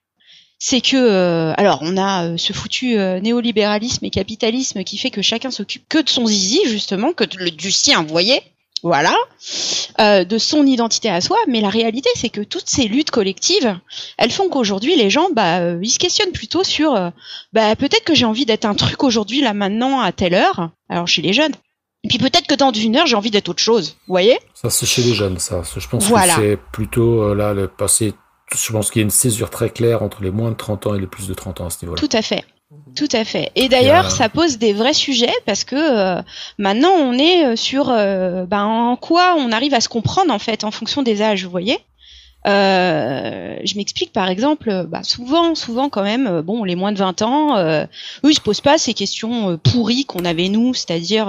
C'est que, alors on a ce foutu néolibéralisme et capitalisme qui fait que chacun s'occupe que de son zizi, justement, que du sien, vous voyez ? Voilà, de son identité à soi, mais la réalité c'est que toutes ces luttes collectives, elles font qu'aujourd'hui les gens, ils se questionnent plutôt sur, peut-être que j'ai envie d'être un truc aujourd'hui, là maintenant, à telle heure, alors chez les jeunes, et puis peut-être que dans une heure j'ai envie d'être autre chose, vous voyez ? Ça c'est chez les jeunes, ça, je pense que c'est plutôt là, le passé, je pense qu'il y a une césure très claire entre les moins de 30 ans et les plus de 30 ans à ce niveau-là. Tout à fait. Tout à fait. Et d'ailleurs, ça pose des vrais sujets parce que maintenant, on est sur en quoi on arrive à se comprendre en fait en fonction des âges, vous voyez. Je m'explique par exemple, souvent quand même, les moins de 20 ans, eux ils se posent pas ces questions pourries qu'on avait nous, c'est-à-dire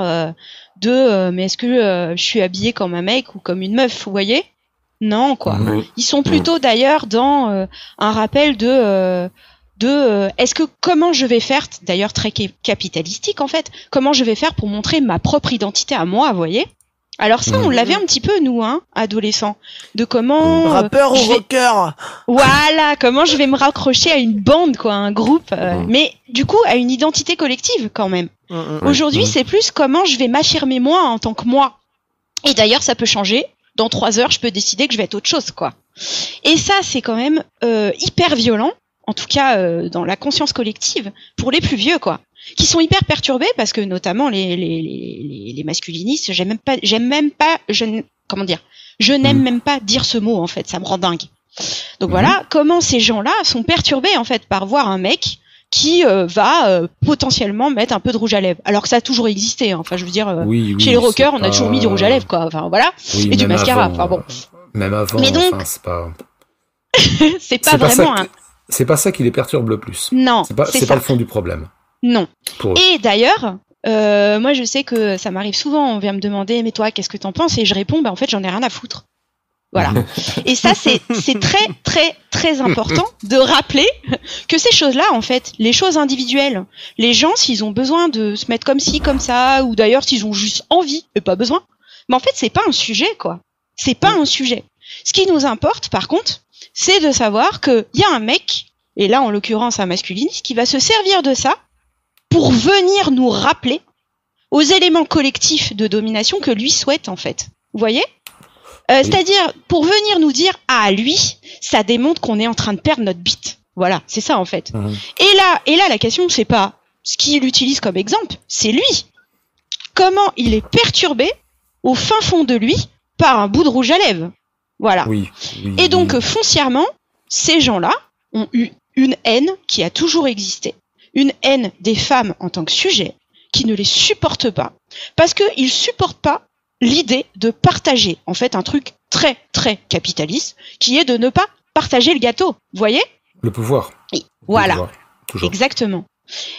mais est-ce que je suis habillée comme un mec ou comme une meuf, vous voyez ? Non, quoi. Ils sont plutôt d'ailleurs dans un rappel de est-ce que comment je vais faire, d'ailleurs très capitalistique en fait, comment je vais faire pour montrer ma propre identité à moi, vous voyez ? Alors ça, on l'avait un petit peu nous, adolescents, de comment rappeur ou rocker. Voilà, comment je vais me raccrocher à une bande, quoi, un groupe, mais du coup à une identité collective quand même. Aujourd'hui, c'est plus comment je vais m'affirmer moi en tant que moi. Et d'ailleurs, ça peut changer. Dans 3 heures, je peux décider que je vais être autre chose, quoi. Et ça, c'est quand même hyper violent. En tout cas dans la conscience collective, pour les plus vieux, quoi, qui sont hyper perturbés parce que notamment les masculinistes, Je n'aime même pas dire ce mot, en fait, ça me rend dingue. Donc voilà, comment ces gens-là sont perturbés, en fait, par voir un mec qui va potentiellement mettre un peu de rouge à lèvres. Alors que ça a toujours existé, hein. Enfin, je veux dire, chez les rockers, on a toujours mis du rouge à lèvres, quoi. Enfin, voilà. Et du mascara, enfin bon. Même avant, mais donc, enfin, c'est pas... c'est pas vraiment c'est pas ça qui les perturbe le plus. Non, c'est pas le fond du problème. Non. Et d'ailleurs, moi je sais que ça m'arrive souvent, on vient me demander mais toi qu'est-ce que t'en penses, et je réponds en fait j'en ai rien à foutre. Voilà. Et ça c'est très très très important de rappeler que ces choses-là, en fait, les choses individuelles, les gens s'ils ont besoin de se mettre comme ci comme ça, ou d'ailleurs s'ils ont juste envie et pas besoin, mais en fait c'est pas un sujet, quoi. C'est pas un sujet. Ce qui nous importe par contre, c'est de savoir que y a un mec, et là en l'occurrence un masculiniste, qui va se servir de ça pour venir nous rappeler aux éléments collectifs de domination que lui souhaite, en fait. Vous voyez ? C'est-à-dire, pour venir nous dire, ah, lui, ça démontre qu'on est en train de perdre notre bite. Voilà, c'est ça, en fait. Et là, la question, c'est pas ce qu'il utilise comme exemple, c'est lui. Comment il est perturbé au fin fond de lui par un bout de rouge à lèvres. Voilà. Et donc, foncièrement, ces gens-là ont eu une haine qui a toujours existé. Une haine des femmes en tant que sujet, qui ne les supporte pas, parce qu'ils supportent pas l'idée de partager, en fait, un truc très, très capitaliste, qui est de ne pas partager le gâteau. Vous voyez ? Le pouvoir. Voilà. Le pouvoir. Exactement.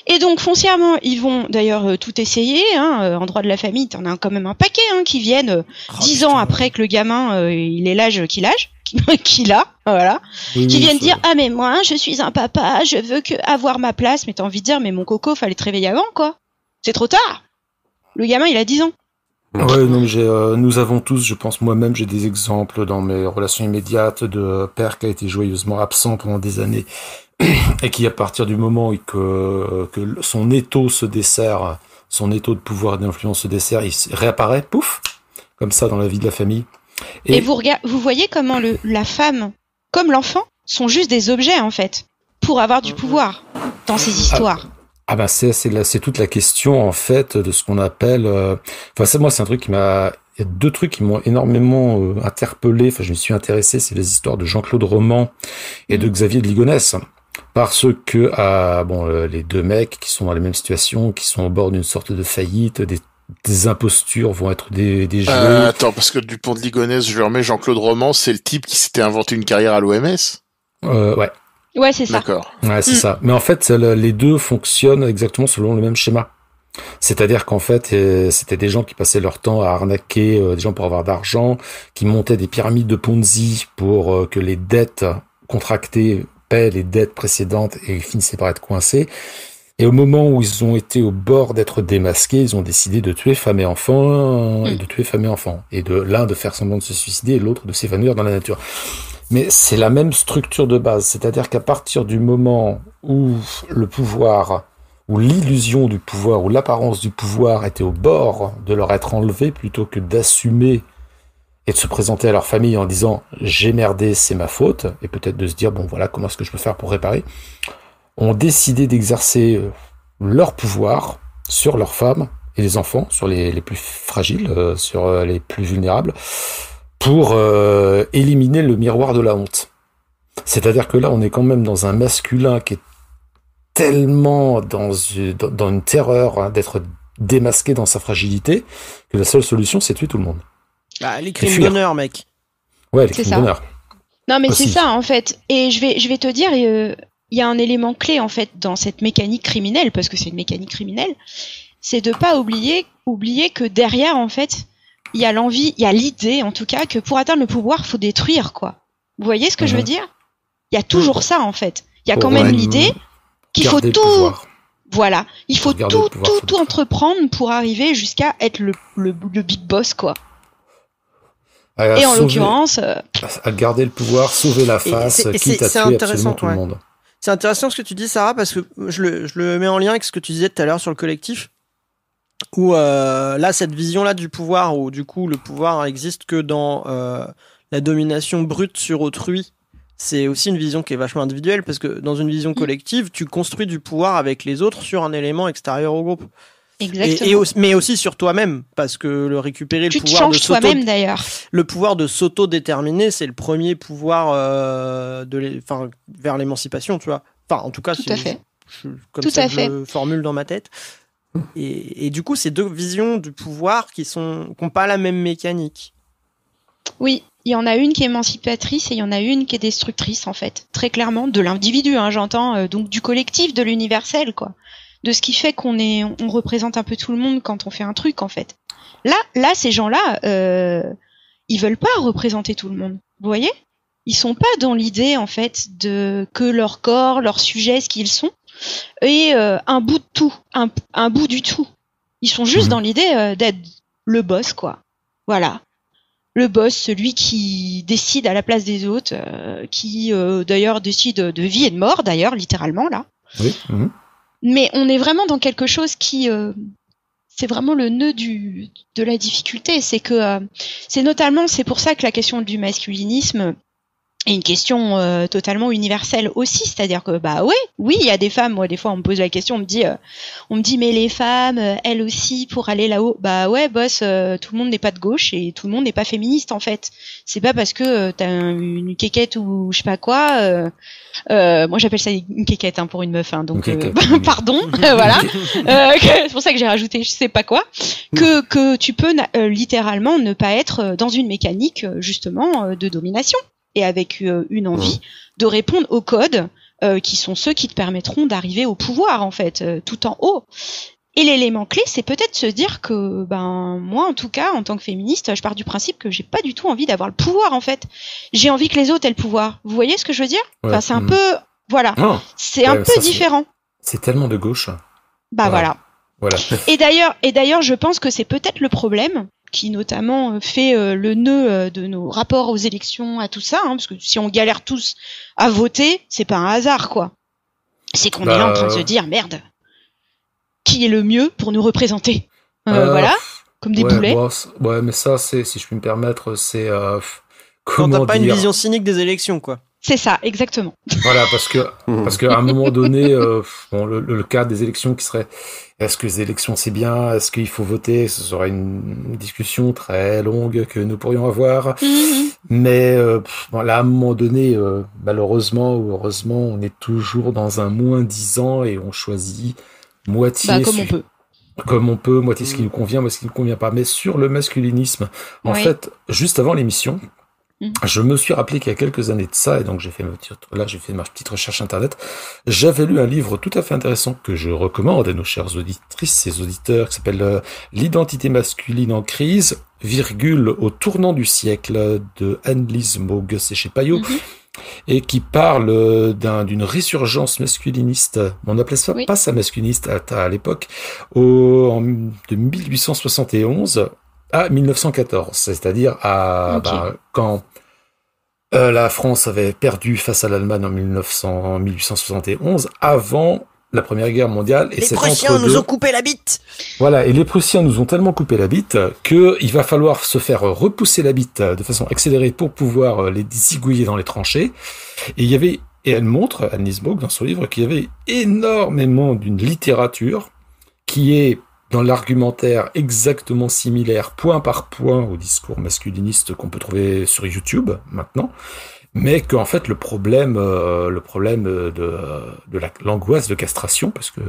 Et donc, foncièrement, ils vont d'ailleurs tout essayer, hein, en droit de la famille, t'en as quand même un paquet, hein, qui viennent 10 ans après que le gamin, il ait l'âge qu'il a, voilà, qui viennent dire, ah, mais moi, je suis un papa, je veux avoir ma place, mais t'as envie de dire, mais mon coco, fallait te réveiller avant, quoi. C'est trop tard. Le gamin, il a 10 ans. Ouais, non, nous avons tous, je pense moi-même, j'ai des exemples dans mes relations immédiates de père qui a été joyeusement absent pendant des années et qui, à partir du moment où que son étau se dessert, son étau de pouvoir et d'influence se dessert, il réapparaît, pouf, comme ça dans la vie de la famille. Et vous voyez comment la femme, comme l'enfant, sont juste des objets, en fait, pour avoir du pouvoir dans ces histoires. Ah ben c'est toute la question en fait de ce qu'on appelle. Enfin c'est un truc qui m'a. Il y a deux trucs qui m'ont énormément interpellé. Enfin je me suis intéressé, c'est les histoires de Jean-Claude Roman et de Xavier de Ligonnès, parce que les deux mecs qui sont dans la même situation, qui sont au bord d'une sorte de faillite, des impostures vont être des jeux. Attends, parce que Dupont de Ligonnès, je le remets, Jean-Claude Roman, c'est le type qui s'était inventé une carrière à l'OMS. Ouais. Ouais, c'est ça. D'accord. Ouais, c'est ça. Mais en fait, les deux fonctionnent exactement selon le même schéma. C'est-à-dire qu'en fait, c'était des gens qui passaient leur temps à arnaquer des gens pour avoir d'argent, qui montaient des pyramides de Ponzi pour que les dettes contractées paient les dettes précédentes et finissaient par être coincés. Et au moment où ils ont été au bord d'être démasqués, ils ont décidé de tuer femmes et enfants, et de tuer femmes et enfants. Et l'un de faire semblant de se suicider et l'autre de s'évanouir dans la nature. Mais c'est la même structure de base, c'est-à-dire qu'à partir du moment où le pouvoir, ou l'illusion du pouvoir, ou l'apparence du pouvoir était au bord de leur être enlevé, plutôt que d'assumer et de se présenter à leur famille en disant « j'ai merdé, c'est ma faute », et peut-être de se dire « bon voilà, comment est-ce que je peux faire pour réparer ?» ont décidé d'exercer leur pouvoir sur leurs femmes et les enfants, sur les plus fragiles, sur les plus vulnérables, pour éliminer le miroir de la honte. C'est-à-dire que là, on est quand même dans un masculin qui est tellement dans une terreur d'être démasqué dans sa fragilité que la seule solution, c'est tuer tout le monde. Bah, les crimes d'honneur, mec. Ouais, les crimes d'honneur. Non, mais aussi. C'est ça, en fait. Et je vais te dire, il y a un élément clé, en fait, dans cette mécanique criminelle, parce que c'est une mécanique criminelle, c'est de pas oublier que derrière, en fait, il y a l'envie, il y a l'idée, en tout cas, que pour atteindre le pouvoir, faut détruire, quoi. Vous voyez ce que je veux dire ? Il y a toujours ça, en fait. Il y a quand même l'idée qu'il faut tout... Voilà. Il faut tout entreprendre pour arriver jusqu'à être le big boss, quoi. Et en l'occurrence... À garder le pouvoir, sauver la face, quitte à tuer absolument tout le monde. C'est intéressant ce que tu dis, Sarah, parce que je le mets en lien avec ce que tu disais tout à l'heure sur le collectif. Où là, cette vision-là du pouvoir, où du coup le pouvoir existe que dans la domination brute sur autrui, c'est aussi une vision qui est vachement individuelle, parce que dans une vision collective, tu construis du pouvoir avec les autres sur un élément extérieur au groupe. Exactement. Mais aussi sur toi-même, parce que récupérer tu le pouvoir te changes toi-même d'ailleurs. Le pouvoir de s'auto-déterminer, c'est le premier pouvoir vers l'émancipation, tu vois. Enfin, en tout cas, tout à fait. Comme ça, je le formule dans ma tête. Et du coup, c'est deux visions du pouvoir qui n'ont pas la même mécanique. Oui, il y en a une qui est émancipatrice et il y en a une qui est destructrice, en fait. Très clairement, de l'individu, j'entends, donc du collectif, de l'universel, quoi. De ce qui fait qu'on représente un peu tout le monde quand on fait un truc, en fait. Là, ces gens-là, ils veulent pas représenter tout le monde. Vous voyez ? Ils sont pas dans l'idée, en fait, que leur corps, leur sujet, ce qu'ils sont, est un bout de tout, un bout du tout. Ils sont juste dans l'idée d'être le boss, quoi. Voilà. Le boss, celui qui décide à la place des autres, qui d'ailleurs décide de vie et de mort, d'ailleurs, littéralement, là. Oui. Mais on est vraiment dans quelque chose qui... c'est vraiment le nœud de la difficulté. C'est que c'est pour ça que la question du masculinisme est une question totalement universelle aussi. C'est-à-dire que, oui, il y a des femmes. Moi, des fois, on me pose la question, on me dit, mais les femmes, elles aussi, pour aller là-haut. Bah ouais, boss, tout le monde n'est pas de gauche et tout le monde n'est pas féministe, en fait. C'est pas parce que t'as une quéquette ou je sais pas quoi... moi j'appelle ça une quéquette pour une meuf, donc pardon, voilà. C'est pour ça que j'ai rajouté je sais pas quoi, que tu peux littéralement ne pas être dans une mécanique justement de domination et avec une envie de répondre aux codes qui sont ceux qui te permettront d'arriver au pouvoir en fait, tout en haut. Et l'élément clé, c'est peut-être se dire que, moi, en tout cas, en tant que féministe, je pars du principe que j'ai pas du tout envie d'avoir le pouvoir, en fait. J'ai envie que les autres aient le pouvoir. Vous voyez ce que je veux dire ? Ouais. Enfin, c'est un peu, voilà. Non. C'est un peu différent. C'est tellement de gauche. Voilà. Voilà. Et d'ailleurs, je pense que c'est peut-être le problème qui notamment fait le nœud de nos rapports aux élections, à tout ça, parce que si on galère tous à voter, c'est pas un hasard, quoi. C'est qu'on est là en train de se dire, merde. Qui est le mieux pour nous représenter, voilà, comme des boulets. Mais ça, si je puis me permettre, c'est quand t'as pas une vision cynique des élections, quoi. C'est ça, exactement. Voilà, parce qu'à un moment donné, le cas des élections qui serait, est-ce que les élections c'est bien, est-ce qu'il faut voter, ce serait une discussion très longue que nous pourrions avoir. Mais là, à un moment donné, malheureusement ou heureusement, on est toujours dans un -10 et on choisit moitié comme on peut, moitié ce qui nous convient, moitié ce qui nous convient pas. Mais sur le masculinisme, en fait, juste avant l'émission, je me suis rappelé qu'il y a quelques années de ça, et donc j'ai fait ma petite recherche internet. J'avais lu un livre tout à fait intéressant que je recommande à nos chères auditrices et auditeurs, qui s'appelle L'identité masculine en crise, au tournant du siècle de Annelise Maug, c'est chez Payot. Et qui parle d'une résurgence masculiniste. On appelait ça pas ça masculiniste à l'époque, de 1871 à 1914, c'est-à-dire quand la France avait perdu face à l'Allemagne en 1871, avant la Première Guerre mondiale. Et les Prussiens nous ont coupé la bite. Voilà, et les Prussiens nous ont tellement coupé la bite qu'il va falloir se faire repousser la bite de façon accélérée pour pouvoir les zigouiller dans les tranchées. Et elle montre, Annelise Maug, dans son livre, qu'il y avait énormément d'une littérature qui est dans l'argumentaire exactement similaire, point par point, au discours masculiniste qu'on peut trouver sur YouTube maintenant. Mais qu'en fait le problème de l'angoisse de castration, parce que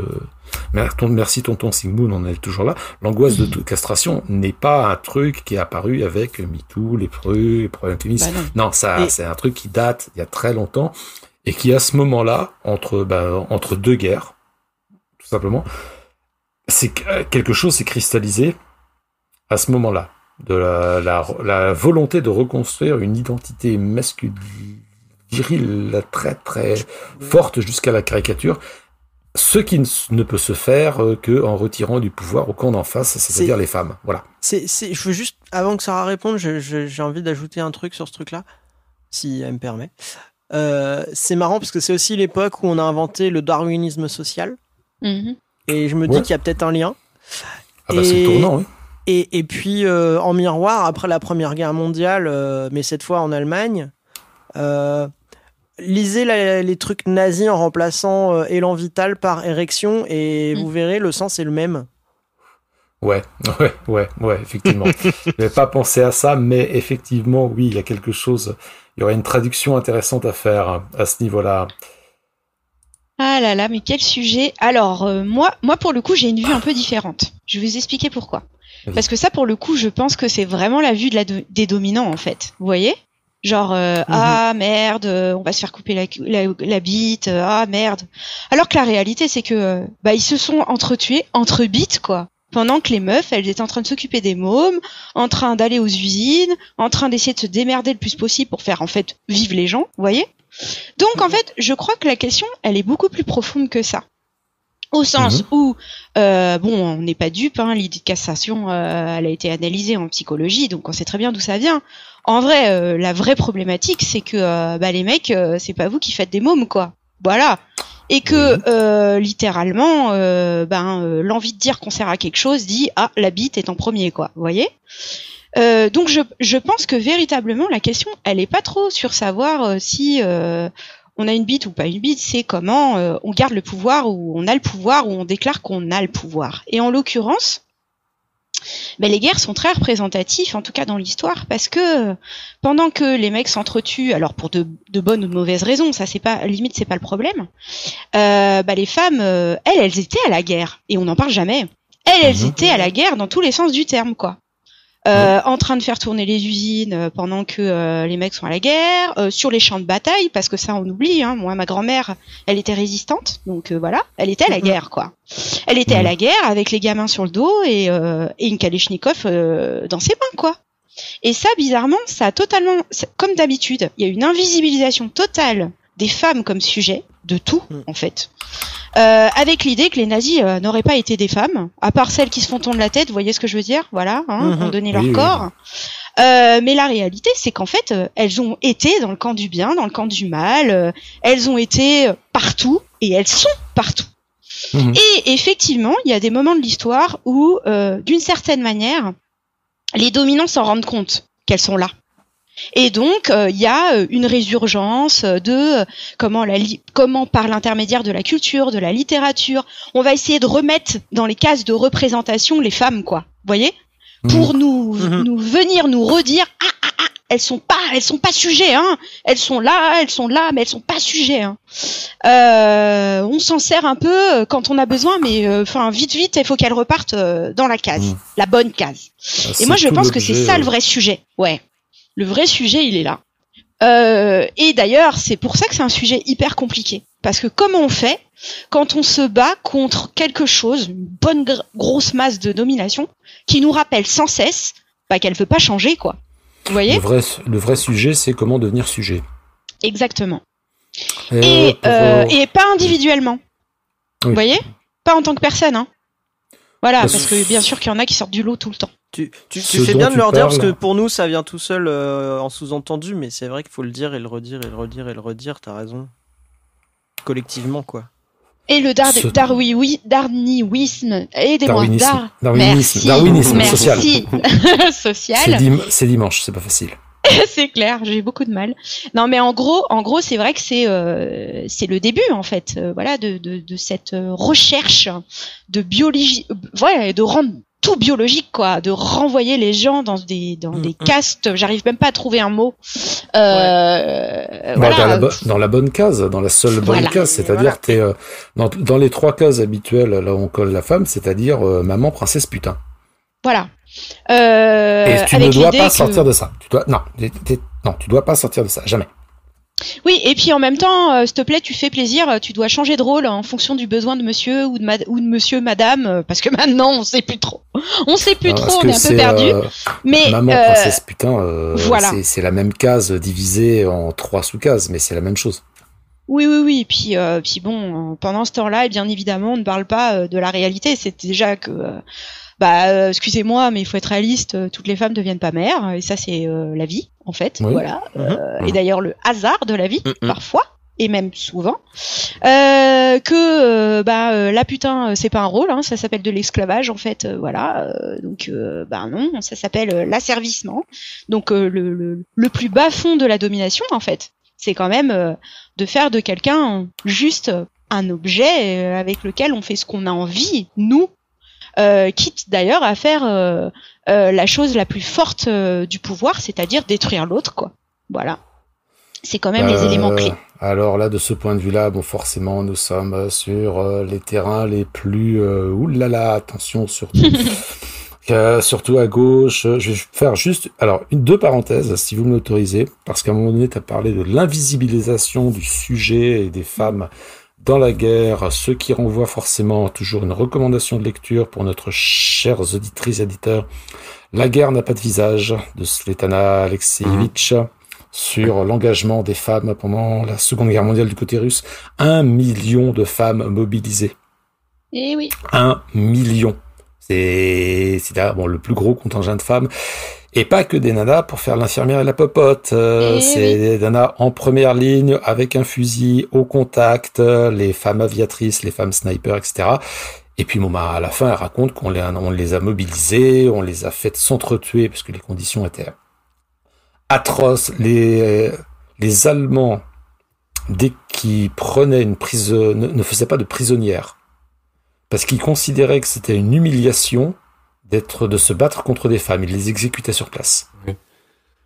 merci tonton Sigmund, on est toujours là, l'angoisse de castration n'est pas un truc qui est apparu avec MeToo, les problèmes féministes. Non, c'est un truc qui date il y a très longtemps et qui à ce moment-là, entre deux guerres, tout simplement, c'est quelque chose s'est cristallisé à ce moment-là. De la volonté de reconstruire une identité masculine, virile, très très forte jusqu'à la caricature, ce qui ne peut se faire qu'en retirant du pouvoir au camp d'en face, c'est-à-dire les femmes. Voilà. Je veux juste, avant que Sarah réponde, j'ai envie d'ajouter un truc sur ce truc-là, si elle me permet. C'est marrant parce que c'est aussi l'époque où on a inventé le darwinisme social. Et je me dis qu'il y a peut-être un lien. C'est le tournant, oui. Et puis, en miroir, après la Première Guerre mondiale, mais cette fois en Allemagne, lisez les trucs nazis en remplaçant élan vital par érection et vous verrez, le sens est le même. Ouais, effectivement. Je n'avais pas pensé à ça, mais effectivement, oui, il y a quelque chose. Il y aurait une traduction intéressante à faire à ce niveau-là. Ah là là, mais quel sujet. Alors, moi, pour le coup, j'ai une vue un peu différente. Je vais vous expliquer pourquoi. Vas-y. Parce que ça, pour le coup, je pense que c'est vraiment la vue des dominants, en fait. Vous voyez ? Genre, ah merde, on va se faire couper la bite, ah merde. Alors que la réalité, c'est que ils se sont entretués entre bites, quoi. Pendant que les meufs, elles étaient en train de s'occuper des mômes, en train d'aller aux usines, en train d'essayer de se démerder le plus possible pour faire, en fait, vivre les gens, vous voyez ? Donc, en fait, je crois que la question, elle est beaucoup plus profonde que ça. Au sens où, on n'est pas dupe, hein, l'idée de cassation, elle a été analysée en psychologie, donc on sait très bien d'où ça vient. En vrai, la vraie problématique, c'est que les mecs, c'est pas vous qui faites des mômes, quoi. Voilà. Et que littéralement, l'envie de dire qu'on sert à quelque chose dit la bite est en premier, quoi. Vous voyez ? Donc je pense que véritablement la question, elle est pas trop sur savoir si on a une bite ou pas une bite, c'est comment on garde le pouvoir ou on a le pouvoir ou on déclare qu'on a le pouvoir. Et en l'occurrence, les guerres sont très représentatifs, en tout cas dans l'histoire, parce que pendant que les mecs s'entretuent, alors pour de bonnes ou de mauvaises raisons, ça c'est pas, limite c'est pas le problème, les femmes, elles étaient à la guerre, et on n'en parle jamais. Elles étaient à la guerre dans tous les sens du terme, quoi. En train de faire tourner les usines pendant que les mecs sont à la guerre, sur les champs de bataille, parce que ça on oublie, hein. Moi ma grand-mère, elle était résistante, donc voilà, elle était à la guerre, quoi. Elle était à la guerre avec les gamins sur le dos et une Kalachnikov dans ses mains, quoi. Et ça, bizarrement, ça a totalement, comme d'habitude, il y a une invisibilisation totale des femmes comme sujet, de tout, en fait. Avec l'idée que les nazis n'auraient pas été des femmes, à part celles qui se font tondre la tête, vous voyez ce que je veux dire, voilà, ont donné leur corps. Mais la réalité, c'est qu'en fait, elles ont été dans le camp du bien, dans le camp du mal, elles ont été partout, et elles sont partout. Et effectivement, il y a des moments de l'histoire où, d'une certaine manière, les dominants s'en rendent compte qu'elles sont là. Et donc, il y a une résurgence de comment par l'intermédiaire de la culture, de la littérature, on va essayer de remettre dans les cases de représentation les femmes, quoi. Vous voyez ? Pour nous venir nous redire elles sont pas sujets, hein. Elles sont là, mais elles sont pas sujets, hein. On s'en sert un peu quand on a besoin, mais vite, il faut qu'elles repartent dans la case, la bonne case. Et moi, je pense que c'est ça le vrai sujet. Ouais. Le vrai sujet, il est là. Et d'ailleurs, c'est pour ça que c'est un sujet hyper compliqué. Parce que comment on fait quand on se bat contre quelque chose, une bonne grosse masse de domination, qui nous rappelle sans cesse qu'elle veut pas changer, quoi. Vous voyez ? Le vrai sujet, c'est comment devenir sujet. Exactement. Et pas individuellement. Oui. Vous voyez ? Pas en tant que personne, hein. Voilà, parce que bien sûr qu'il y en a qui sortent du lot tout le temps. Tu fais bien de leur dire, parce que pour nous, ça vient tout seul en sous-entendu, mais c'est vrai qu'il faut le dire et le redire et le redire et le redire, t'as raison. Collectivement, quoi. Et le darwinisme, aidez-moi. Darwinisme social. Social. C'est dimanche, c'est pas facile. C'est clair, j'ai beaucoup de mal. Non, mais en gros, c'est vrai que c'est le début, en fait, de cette recherche de biologie, de rendre tout biologique, quoi, de renvoyer les gens dans des castes. J'arrive même pas à trouver un mot. Dans la bonne case, dans la seule bonne case, c'est-à-dire t'es dans les 3 cases habituelles là où on colle la femme, c'est-à-dire maman, princesse, putain. Voilà. Et tu ne dois pas sortir de ça. Tu dois pas sortir de ça, jamais. Oui, et puis en même temps, s'il te plaît, tu fais plaisir, tu dois changer de rôle en fonction du besoin de monsieur ou de monsieur, madame, parce que maintenant, on sait plus trop. On est un peu perdu. Mais maman, princesse, putain, voilà. C'est la même case divisée en 3 sous-cases, mais c'est la même chose. Oui. Puis bon, pendant ce temps-là, et bien évidemment, on ne parle pas de la réalité. C'est déjà que... excusez-moi, mais il faut être réaliste, toutes les femmes deviennent pas mères, et ça c'est la vie, en fait, voilà. Et d'ailleurs le hasard de la vie, parfois, et même souvent, la putain, c'est pas un rôle, hein, ça s'appelle de l'esclavage, en fait, voilà. Donc non, ça s'appelle l'asservissement. Donc le plus bas fond de la domination, en fait, c'est quand même de faire de quelqu'un juste un objet avec lequel on fait ce qu'on a envie, nous. quitte d'ailleurs à faire la chose la plus forte du pouvoir, c'est-à-dire détruire l'autre, quoi. Voilà. C'est quand même les éléments clés. Alors là, de ce point de vue-là, bon, forcément, nous sommes sur les terrains les plus... oulala, attention, surtout... surtout à gauche. Je vais faire juste... Alors, deux parenthèses, si vous me l'autorisez, parce qu'à un moment donné, tu as parlé de l'invisibilisation du sujet et des femmes dans la guerre, ce qui renvoie forcément toujours une recommandation de lecture pour notre chères auditrices et éditeurs. La guerre n'a pas de visage, de Svetlana Alexievitch, sur l'engagement des femmes pendant la Seconde Guerre mondiale du côté russe. 1 million de femmes mobilisées. Eh oui. 1 million. C'est bon, le plus gros contingent de femmes. Et pas que des nanas pour faire l'infirmière et la popote. C'est des nanas en première ligne, avec un fusil, au contact, les femmes aviatrices, les femmes snipers, etc. Et puis, à la fin, elle raconte qu'on les a mobilisées, on les a fait s'entretuer, parce que les conditions étaient atroces. Les Allemands, dès qu'ils prenaient une ne faisaient pas de prisonnières, parce qu'ils considéraient que c'était une humiliation de se battre contre des femmes. Ils les exécutaient sur place. Oui.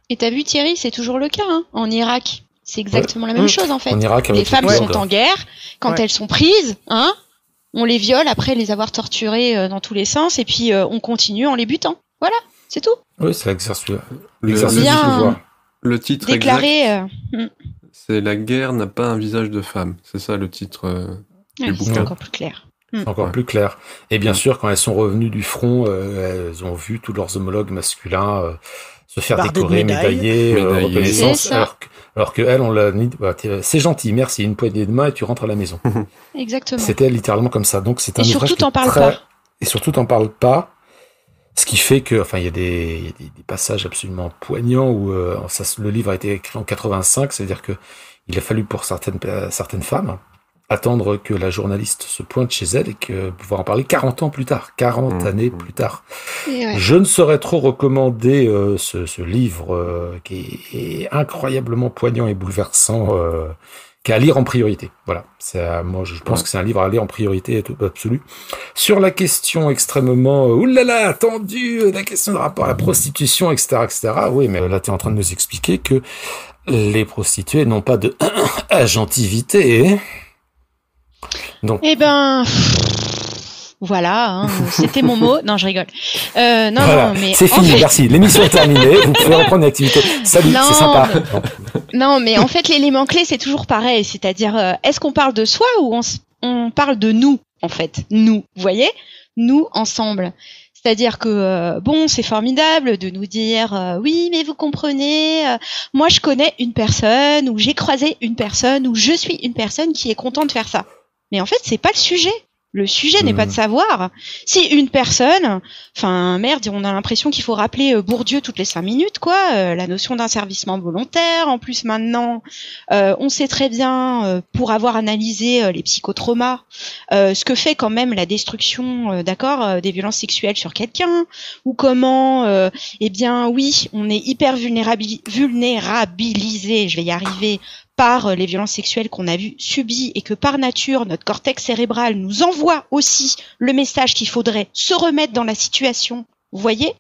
Et t'as vu, Thierry, c'est toujours le cas, hein, en Irak. C'est exactement la même chose, en fait. En Irak, les femmes sont en guerre. Quand elles sont prises, hein, on les viole après les avoir torturées dans tous les sens, et puis on continue en les butant. Voilà, c'est tout. Oui, c'est l'exercice. Le titre déclaré, exact, c'est « La guerre n'a pas un visage de femme ». C'est ça le titre du bouquin. C'est encore plus clair. Encore plus clair. Et bien sûr, quand elles sont revenues du front, elles ont vu tous leurs homologues masculins se faire décorer, médailler, reconnaissance. Alors que elles, on l'a dit, c'est gentil, merci, une poignée de main et tu rentres à la maison. Exactement. C'était littéralement comme ça. Donc c'est un ouvrage surtout, t'en parles pas. Et surtout, t'en parles pas. Ce qui fait que, il y a des passages absolument poignants où le livre a été écrit en 85, c'est-à-dire que il a fallu pour certaines femmes attendre que la journaliste se pointe chez elle et que pouvoir en parler 40 ans plus tard, 40 années plus tard. Je ne saurais trop recommander ce livre qui est incroyablement poignant et bouleversant, qu'à lire en priorité. Voilà. Moi, je pense que c'est un livre à lire en priorité absolue. Sur la question extrêmement, oulala, attendue, la question de rapport à la prostitution, etc., etc. Oui, mais là, tu es en train de nous expliquer que les prostituées n'ont pas de agentivité. Donc. Eh ben, voilà, hein, c'était mon mot. Non, je rigole. Non, mais c'est fini, merci. L'émission est terminée. Vous pouvez reprendre l'activité. Salut, c'est sympa. Non, mais en fait, l'élément clé, c'est toujours pareil. C'est-à-dire, est-ce qu'on parle de soi ou on parle de nous, en fait, nous. Vous voyez, nous ensemble. C'est-à-dire que c'est formidable de nous dire oui, mais vous comprenez, moi je connais une personne ou j'ai croisé une personne ou je suis une personne qui est contente de faire ça. Mais en fait, c'est pas le sujet. Le sujet n'est pas de savoir si une personne, on a l'impression qu'il faut rappeler Bourdieu toutes les 5 minutes, quoi, la notion d'inservissement volontaire. En plus, maintenant, on sait très bien, pour avoir analysé les psychotraumas, ce que fait quand même la destruction, des violences sexuelles sur quelqu'un, ou comment, on est hyper vulnérabilisé, je vais y arriver, par les violences sexuelles qu'on a subies et que par nature, notre cortex cérébral nous envoie aussi le message qu'il faudrait se remettre dans la situation, vous voyez,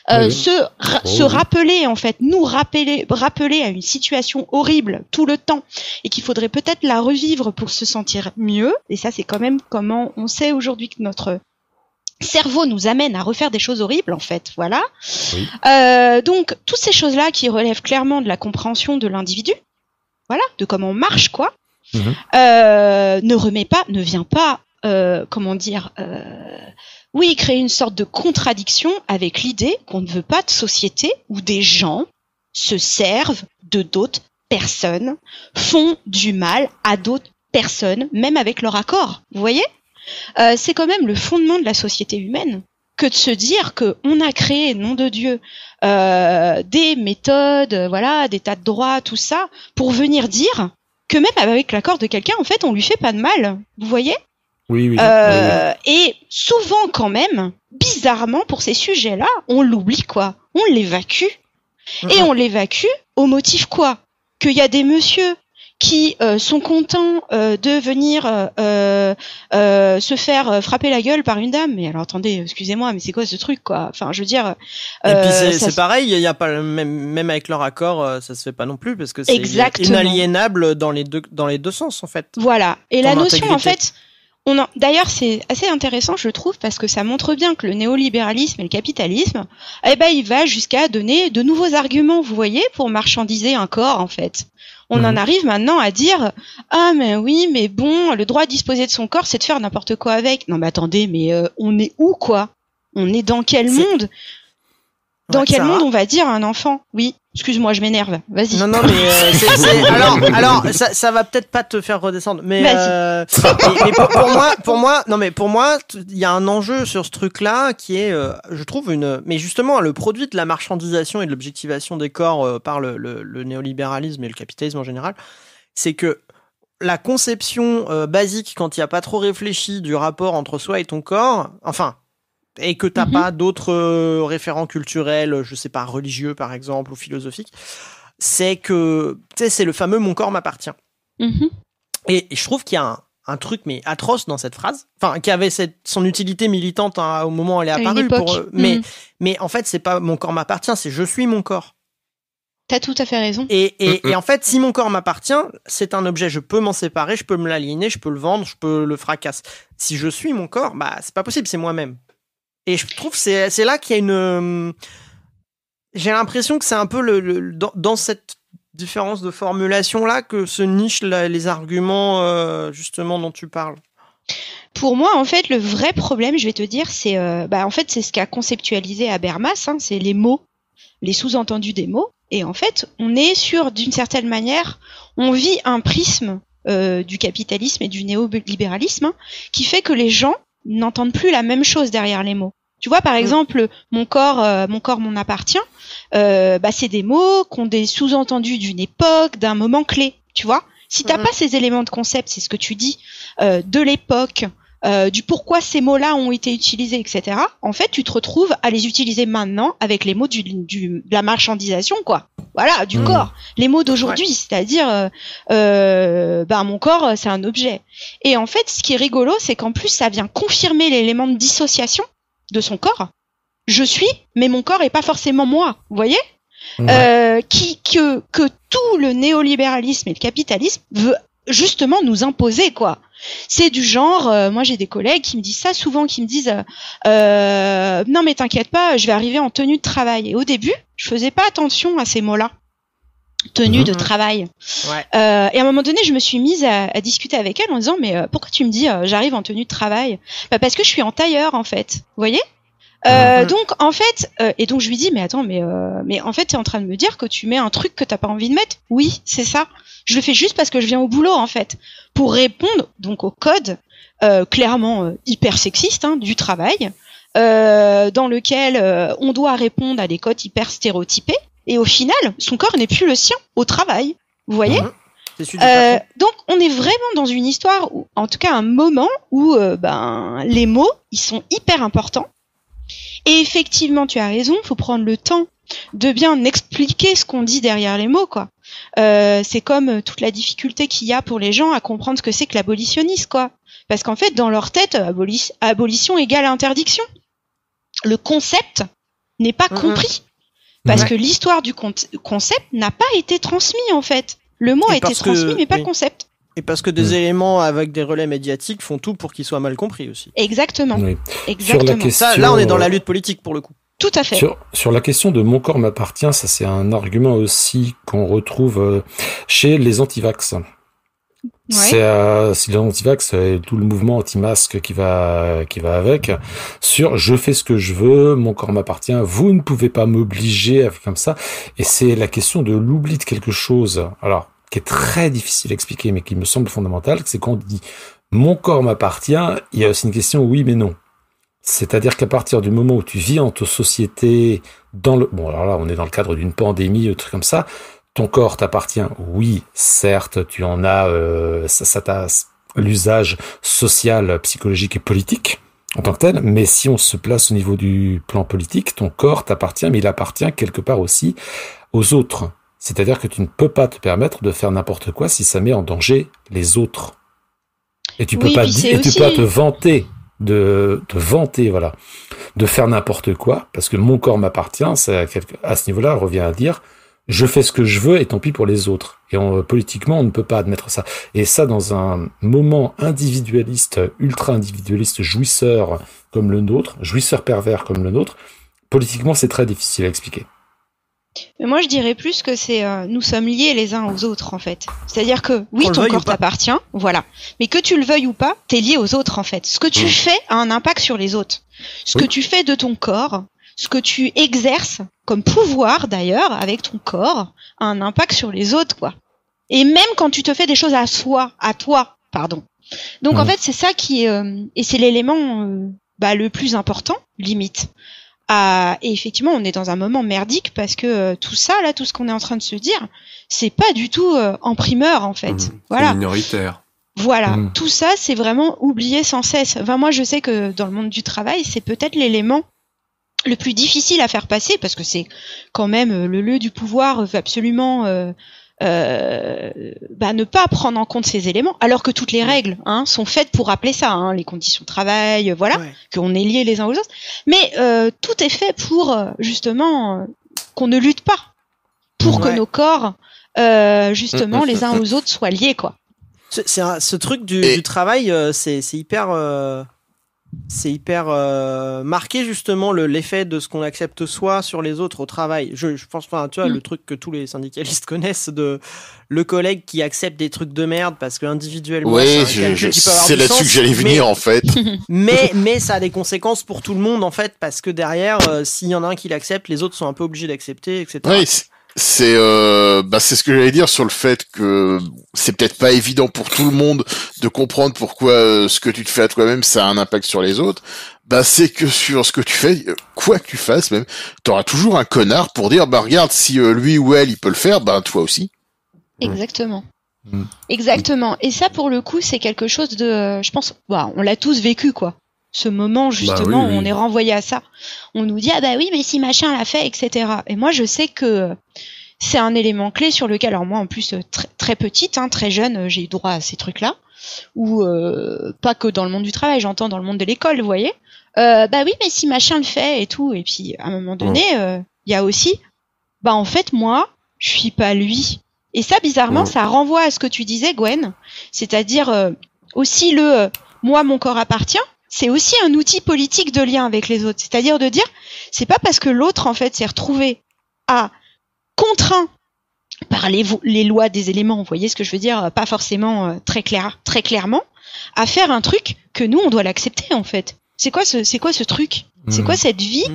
se rappeler, en fait, nous rappeler à une situation horrible tout le temps et qu'il faudrait peut-être la revivre pour se sentir mieux. Et ça, c'est quand même comment on sait aujourd'hui que notre cerveau nous amène à refaire des choses horribles, en fait, voilà. Oui. Donc, toutes ces choses-là qui relèvent clairement de la compréhension de l'individu, voilà, de comment on marche, quoi, ne vient pas, créer une sorte de contradiction avec l'idée qu'on ne veut pas de société où des gens se servent de d'autres personnes, font du mal à d'autres personnes, même avec leur accord, vous voyez ? C'est quand même le fondement de la société humaine que de se dire qu'on a créé, nom de Dieu, des méthodes, des tas de droits, tout ça, pour venir dire que même avec l'accord de quelqu'un, en fait, on lui fait pas de mal. Vous voyez ? Oui. Et souvent, quand même, bizarrement, pour ces sujets-là, on l'oublie, quoi. On l'évacue. Et on l'évacue au motif quoi ? Qu'il y a des messieurs qui sont contents de venir se faire frapper la gueule par une dame. Mais alors attendez, excusez-moi, mais c'est quoi ce truc, quoi? Enfin, je veux dire. Et puis c'est pareil, il y a pas même avec leur accord, ça se fait pas non plus parce que c'est inaliénable dans les deux sens en fait. Voilà. Et la notion en fait. D'ailleurs, c'est assez intéressant, je trouve, parce que ça montre bien que le néolibéralisme et le capitalisme, il va jusqu'à donner de nouveaux arguments, vous voyez, pour marchandiser un corps, en fait. On en arrive maintenant à dire « Ah, mais oui, mais bon, le droit de disposer de son corps, c'est de faire n'importe quoi avec. » Non, mais attendez, mais on est où, quoi? On est dans quel monde? Dans quel monde on va dire à un enfant? Oui, excuse-moi, je m'énerve. Vas-y. Non, mais alors, ça va peut-être pas te faire redescendre, mais mais pour moi, il y a un enjeu sur ce truc-là qui est, je trouve mais justement, le produit de la marchandisation et de l'objectivation des corps par le néolibéralisme et le capitalisme en général, c'est que la conception basique, quand il y a pas trop réfléchi du rapport entre soi et ton corps, enfin. Et que t'as pas d'autres référents culturels, je sais pas, religieux par exemple, ou philosophiques, c'est que, tu sais, c'est le fameux « mon corps m'appartient ». Et je trouve qu'il y a un truc mais atroce dans cette phrase, enfin, qui avait son utilité militante au moment où elle est apparue, mais en fait, c'est pas « mon corps m'appartient », c'est « je suis mon corps ». T'as tout à fait raison. Et en fait, si mon corps m'appartient, c'est un objet, je peux m'en séparer, je peux me l'aliéner, je peux le vendre, je peux le fracasser. Si je suis mon corps, bah, c'est pas possible, c'est moi-même. Et je trouve que c'est là qu'il y a une... J'ai l'impression que c'est un peu dans cette différence de formulation-là que se nichent les arguments justement dont tu parles. Pour moi, en fait, le vrai problème, je vais te dire, c'est en fait, c'est ce qu'a conceptualisé Habermas, hein, c'est les mots, les sous-entendus des mots. Et en fait, on est sur, d'une certaine manière, on vit un prisme du capitalisme et du néolibéralisme qui fait que les gens n'entendent plus la même chose derrière les mots. Tu vois, par exemple, mon corps m'en appartient. C'est des mots qui ont des sous-entendus d'une époque, d'un moment clé. Tu vois, si t'as pas ces éléments de concept, c'est ce que tu dis, de l'époque, du pourquoi ces mots-là ont été utilisés, etc. En fait, tu te retrouves à les utiliser maintenant avec les mots de la marchandisation, quoi. Voilà, du corps. Les mots d'aujourd'hui, c'est-à-dire, mon corps, c'est un objet. Et en fait, ce qui est rigolo, c'est qu'en plus, ça vient confirmer l'élément de dissociation de son corps. Je suis, mais mon corps est pas forcément moi. Vous voyez? Que tout le néolibéralisme et le capitalisme veut justement nous imposer, quoi. C'est du genre, moi j'ai des collègues qui me disent ça souvent, qui me disent non mais t'inquiète pas, je vais arriver en tenue de travail. Et au début, je faisais pas attention à ces mots-là. Tenue de travail. Ouais. Et à un moment donné, je me suis mise à discuter avec elle en disant mais pourquoi tu me dis j'arrive en tenue de travail? Parce que je suis en tailleur en fait. Vous voyez? Donc en fait, et donc je lui dis mais attends mais en fait t'es en train de me dire que tu mets un truc que t'as pas envie de mettre? Oui, c'est ça. Je le fais juste parce que je viens au boulot en fait, pour répondre donc au code clairement hyper sexiste du travail, dans lequel on doit répondre à des codes hyper stéréotypés. Et au final, son corps n'est plus le sien au travail. Vous voyez? Donc, on est vraiment dans une histoire, où, en tout cas un moment où les mots, ils sont hyper importants. Et effectivement, tu as raison, faut prendre le temps de bien expliquer ce qu'on dit derrière les mots, quoi. C'est comme toute la difficulté qu'il y a pour les gens à comprendre ce que c'est que l'abolitionnisme, quoi. Parce qu'en fait, dans leur tête, abolition égale interdiction. Le concept n'est pas compris. Parce que l'histoire du concept n'a pas été transmis, en fait. Le mot a été transmis, mais pas le concept. Et parce que des éléments avec des relais médiatiques font tout pour qu'ils soient mal compris aussi. Exactement. Oui. Exactement. Sur la question, ça, là, on est dans la lutte politique, pour le coup. Tout à fait. Sur la question de mon corps m'appartient, ça c'est un argument aussi qu'on retrouve chez les antivax. Ouais. C'est les antivax et tout le mouvement anti-masque qui va avec, sur je fais ce que je veux, mon corps m'appartient, vous ne pouvez pas m'obliger à faire comme ça. Et c'est la question de l'oubli de quelque chose, alors qui est très difficile à expliquer, mais qui me semble fondamental, c'est quand on dit mon corps m'appartient, il y a aussi une question oui mais non. C'est-à-dire qu'à partir du moment où tu vis en ta société, bon alors là on est dans le cadre d'une pandémie, un truc comme ça, ton corps t'appartient, oui, certes, tu en as, ça t'a l'usage social, psychologique et politique en tant que tel, mais si on se place au niveau du plan politique, ton corps t'appartient, mais il appartient quelque part aussi aux autres. C'est-à-dire que tu ne peux pas te permettre de faire n'importe quoi si ça met en danger les autres. Et tu peux pas te vanter voilà, de faire n'importe quoi, parce que mon corps m'appartient, à ce niveau-là, on revient à dire, je fais ce que je veux et tant pis pour les autres. Et politiquement, on ne peut pas admettre ça. Et ça, dans un moment individualiste, ultra-individualiste, jouisseur comme le nôtre, jouisseur pervers comme le nôtre, politiquement, c'est très difficile à expliquer. Mais moi, je dirais plus que c'est nous sommes liés les uns aux autres, en fait. C'est-à-dire que, oui, ton corps t'appartient, voilà. Mais que tu le veuilles ou pas, t'es lié aux autres, en fait. Ce que tu fais a un impact sur les autres. Ce que tu fais de ton corps, ce que tu exerces comme pouvoir, d'ailleurs, avec ton corps, a un impact sur les autres, quoi. Et même quand tu te fais des choses à toi, pardon. Donc, en fait, c'est ça qui est... et c'est l'élément le plus important, limite. Et effectivement, on est dans un moment merdique parce que tout ça, là, tout ce qu'on est en train de se dire, c'est pas du tout en primeur, en fait. Voilà. C'est minoritaire. Voilà. Tout ça, c'est vraiment oublié sans cesse. Enfin, moi, je sais que dans le monde du travail, c'est peut-être l'élément le plus difficile à faire passer parce que c'est quand même le lieu du pouvoir veut absolument ne pas prendre en compte ces éléments, alors que toutes les règles sont faites pour rappeler ça, les conditions de travail, qu'on est liés les uns aux autres. Mais tout est fait pour justement qu'on ne lutte pas, pour que nos corps justement les uns aux autres soient liés, quoi. Ce truc du travail, c'est hyper marqué justement l'effet de ce qu'on accepte soi sur les autres au travail. Je pense, tu vois, le truc que tous les syndicalistes connaissent de le collègue qui accepte des trucs de merde parce que individuellement c'est là-dessus que j'allais venir en fait. mais ça a des conséquences pour tout le monde en fait parce que derrière s'il y en a un qui l'accepte, les autres sont un peu obligés d'accepter, etc. Oui, c'est ce que j'allais dire sur le fait que c'est peut-être pas évident pour tout le monde de comprendre pourquoi ce que tu te fais à toi-même ça a un impact sur les autres. C'est que sur ce que tu fais, quoi que tu fasses même, t'auras toujours un connard pour dire regarde si lui ou elle il peut le faire, toi aussi. Exactement. Exactement. Et ça pour le coup c'est quelque chose de, je pense, on l'a tous vécu, quoi. Ce moment justement où on est renvoyé à ça, on nous dit mais si machin l'a fait, etc. Et moi je sais que c'est un élément clé sur lequel, alors moi en plus très petite, très jeune, j'ai eu droit à ces trucs-là, ou pas que dans le monde du travail, j'entends dans le monde de l'école, vous voyez. Mais si machin le fait et tout, et puis à un moment donné, il y a aussi, en fait moi je suis pas lui. Et ça bizarrement ça renvoie à ce que tu disais, Gwen, c'est-à-dire aussi moi mon corps appartient. C'est aussi un outil politique de lien avec les autres. C'est-à-dire de dire, c'est pas parce que l'autre, en fait, s'est retrouvé contraint par les lois des éléments, vous voyez ce que je veux dire, pas forcément très clairement, à faire un truc que nous, on doit l'accepter, en fait. C'est quoi ce truc? C'est quoi cette vie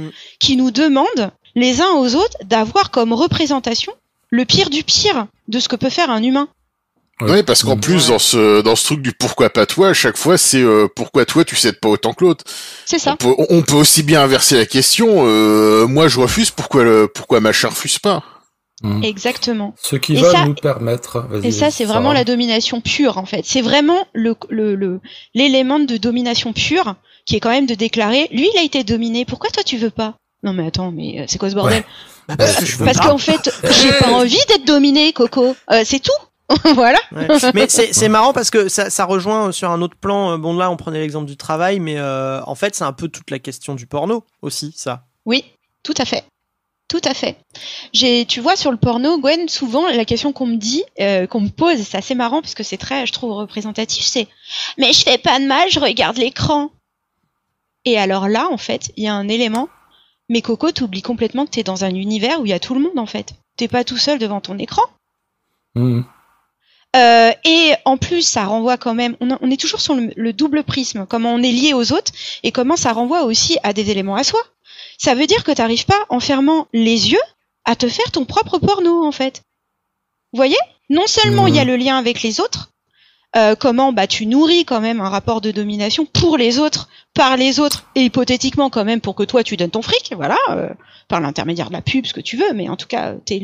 qui nous demande, les uns aux autres, d'avoir comme représentation le pire du pire de ce que peut faire un humain? Oui, parce qu'en plus, dans ce truc du pourquoi pas toi, à chaque fois, c'est pourquoi toi tu cèdes pas autant que l'autre. C'est ça. On peut aussi bien inverser la question. Moi, je refuse. Pourquoi machin refuse pas? Exactement. Ce qui va nous permettre. Et ça, c'est vraiment la domination pure, en fait. C'est vraiment l'élément de domination pure qui est quand même de déclarer. Lui, il a été dominé. Pourquoi toi tu veux pas? Non mais attends, mais c'est quoi ce bordel? Parce qu'en fait, j'ai pas envie d'être dominé, Coco. C'est tout. Voilà. Mais c'est marrant parce que ça rejoint sur un autre plan. Bon là on prenait l'exemple du travail, mais en fait c'est un peu toute la question du porno aussi, ça. Oui, tout à fait. Tout à fait. Tu vois, sur le porno, Gwen, souvent la question qu'on me dit, qu'on me pose, c'est assez marrant parce que c'est très, je trouve, représentatif, c'est « Mais je fais pas de mal, je regarde l'écran ». Et alors là, en fait, il y a un élément, mais Coco, t'oublies complètement que t'es dans un univers où il y a tout le monde, en fait. T'es pas tout seul devant ton écran. Et en plus, ça renvoie quand même, on est toujours sur le double prisme, comment on est lié aux autres et comment ça renvoie aussi à des éléments à soi. Ça veut dire que t'arrives pas, en fermant les yeux, à te faire ton propre porno, en fait. Vous voyez? Non seulement il y a le lien avec les autres, comment tu nourris quand même un rapport de domination pour les autres, par les autres, et hypothétiquement quand même pour que toi tu donnes ton fric, voilà, par l'intermédiaire de la pub, ce que tu veux, mais en tout cas t'es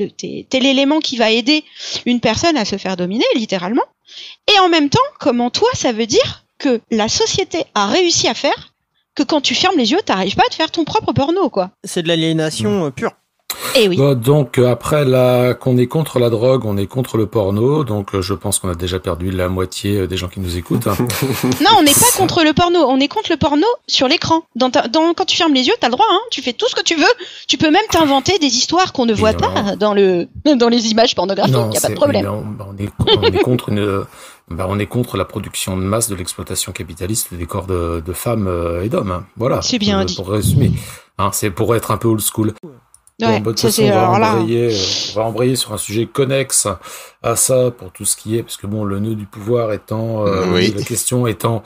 l'élément qui va aider une personne à se faire dominer, littéralement. Et en même temps, comment toi ça veut dire que la société a réussi à faire que quand tu fermes les yeux, t'arrives pas à te faire ton propre porno, quoi. C'est de l'aliénation pure. Eh oui. Bon, donc après qu'on est contre la drogue, on est contre le porno, donc je pense qu'on a déjà perdu la moitié des gens qui nous écoutent. Non, on n'est pas contre le porno, on est contre le porno sur l'écran. Quand tu fermes les yeux, t'as le droit, hein, tu fais tout ce que tu veux. Tu peux même t'inventer des histoires qu'on ne voit pas dans les images pornographiques, il n'y a pas de problème. On est contre la production de masse de l'exploitation capitaliste des corps de femmes et d'hommes. Hein. Voilà. C'est bien dit. Pour résumer. Hein, c'est pour être un peu old school. Ouais, bon, de toute façon, on va embrayer sur un sujet connexe à ça pour tout ce qui est, parce que bon, le nœud du pouvoir étant, la question étant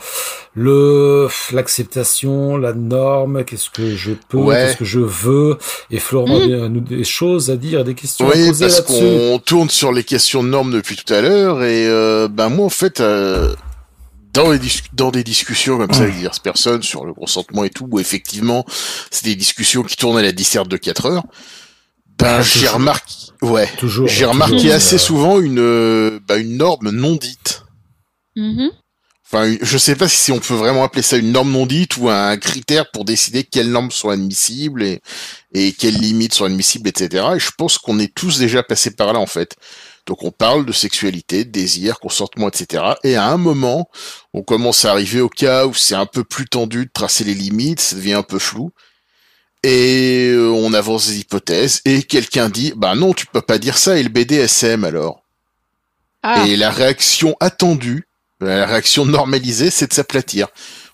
l'acceptation, la norme, qu'est-ce que je peux, qu'est-ce que je veux, et Florent a nous des choses à dire, des questions à poser parce là-dessus. qu'on tourne sur les questions de normes depuis tout à l'heure, et moi en fait, dans des discussions comme ça avec diverses personnes sur le consentement et tout, où effectivement c'est des discussions qui tournent à la disserte de 4 heures, j'ai remarqué assez souvent une norme non dite. Enfin, je sais pas si on peut vraiment appeler ça une norme non dite ou un critère pour décider quelles normes sont admissibles et quelles limites sont admissibles, etc. Et je pense qu'on est tous déjà passés par là en fait. Donc on parle de sexualité, de désir, consentement, etc. Et à un moment, on commence à arriver au cas où c'est un peu plus tendu de tracer les limites, ça devient un peu flou. Et on avance des hypothèses, et quelqu'un dit, bah non, tu peux pas dire ça, et le BDSM alors. Et la réaction attendue, la réaction normalisée, c'est de s'aplatir.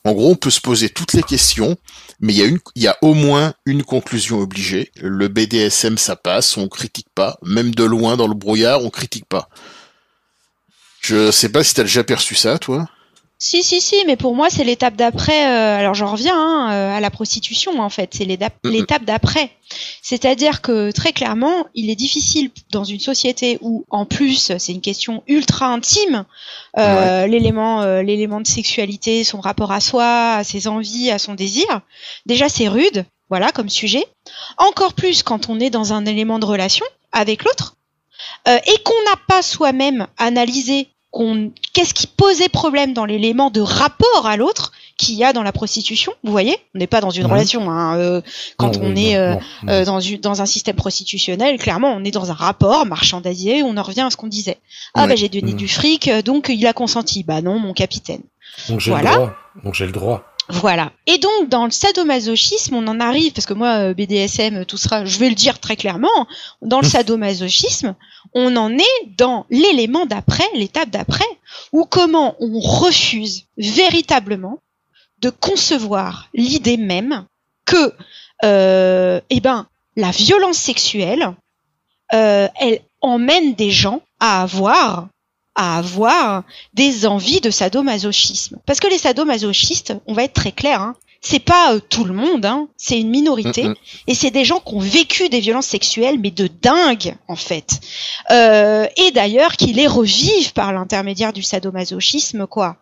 En gros, on peut se poser toutes les questions, mais il y a au moins une conclusion obligée. Le BDSM, ça passe, on critique pas. Même de loin, dans le brouillard, on critique pas. Je sais pas si t'as déjà perçu ça, toi. Si, mais pour moi, c'est l'étape d'après. Alors, j'en reviens à la prostitution, en fait. C'est l'étape d'après. C'est-à-dire que, très clairement, il est difficile dans une société où, en plus, c'est une question ultra intime, l'élément de sexualité, son rapport à soi, à ses envies, à son désir. Déjà, c'est rude, voilà, comme sujet. Encore plus quand on est dans un élément de relation avec l'autre et qu'on n'a pas soi-même analysé qu'est-ce qui posait problème dans l'élément de rapport à l'autre qu'il y a dans la prostitution. Vous voyez, on n'est pas dans une relation quand on est dans un système prostitutionnel. Clairement, on est dans un rapport marchandisier. On en revient à ce qu'on disait. J'ai donné du fric, donc il a consenti. Bah non, mon capitaine. Donc j'ai le droit. Voilà. Et donc, dans le sadomasochisme, on en arrive, parce que moi, BDSM, tout ça, je vais le dire très clairement, dans le sadomasochisme, on en est dans l'élément d'après, l'étape d'après, où comment on refuse véritablement de concevoir l'idée même que, la violence sexuelle, elle emmène des gens à avoir des envies de sadomasochisme. Parce que les sadomasochistes, on va être très clair, hein, c'est pas tout le monde, hein, c'est une minorité, et c'est des gens qui ont vécu des violences sexuelles, mais de dingue, en fait. Et d'ailleurs, qui les revivent par l'intermédiaire du sadomasochisme, quoi.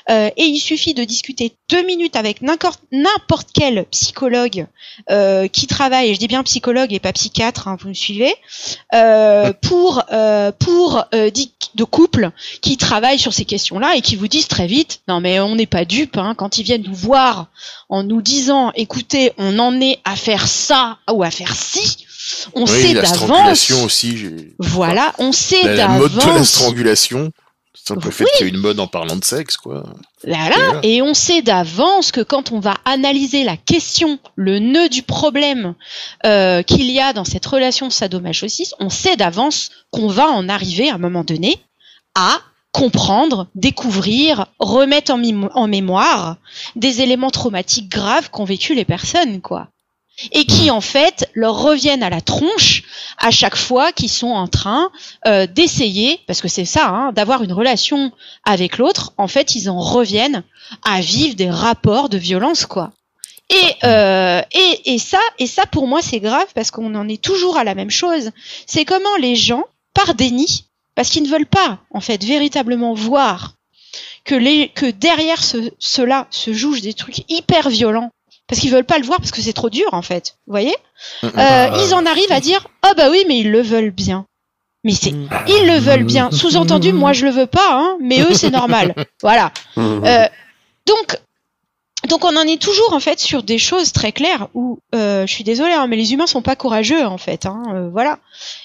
Et il suffit de discuter 2 minutes avec n'importe quel psychologue qui travaille, et je dis bien psychologue et pas psychiatre, hein, vous me suivez, de couples qui travaillent sur ces questions-là et qui vous disent très vite, non mais on n'est pas dupes, hein, quand ils viennent nous voir en nous disant, écoutez, on en est à faire ça ou à faire ci, on sait la d'avance. Strangulation aussi. Voilà, on sait d'avance. La mode de la strangulation. C'est un peu le fait qu'il y a une mode en parlant de sexe, quoi. Voilà. Et on sait d'avance que quand on va analyser la question, le nœud du problème qu'il y a dans cette relation sadomasochiste, on sait d'avance qu'on va en arriver à un moment donné à comprendre, découvrir, remettre en mémoire des éléments traumatiques graves qu'ont vécu les personnes, quoi. Et qui, en fait, leur reviennent à la tronche à chaque fois qu'ils sont en train d'essayer, parce que c'est ça, hein, d'avoir une relation avec l'autre. En fait, ils en reviennent à vivre des rapports de violence, quoi. Et ça, pour moi, c'est grave parce qu'on en est toujours à la même chose. C'est comment les gens, par déni, parce qu'ils ne veulent pas, en fait, véritablement voir que derrière cela se jouent des trucs hyper violents, parce qu'ils veulent pas le voir parce que c'est trop dur, en fait. Vous voyez? Ils en arrivent à dire, ah bah oui, mais ils le veulent bien. Mais ils le veulent bien. Sous-entendu, moi je le veux pas, hein, mais eux c'est normal. Voilà. Donc, Donc on en est toujours en fait sur des choses très claires où je suis désolée mais les humains sont pas courageux en fait voilà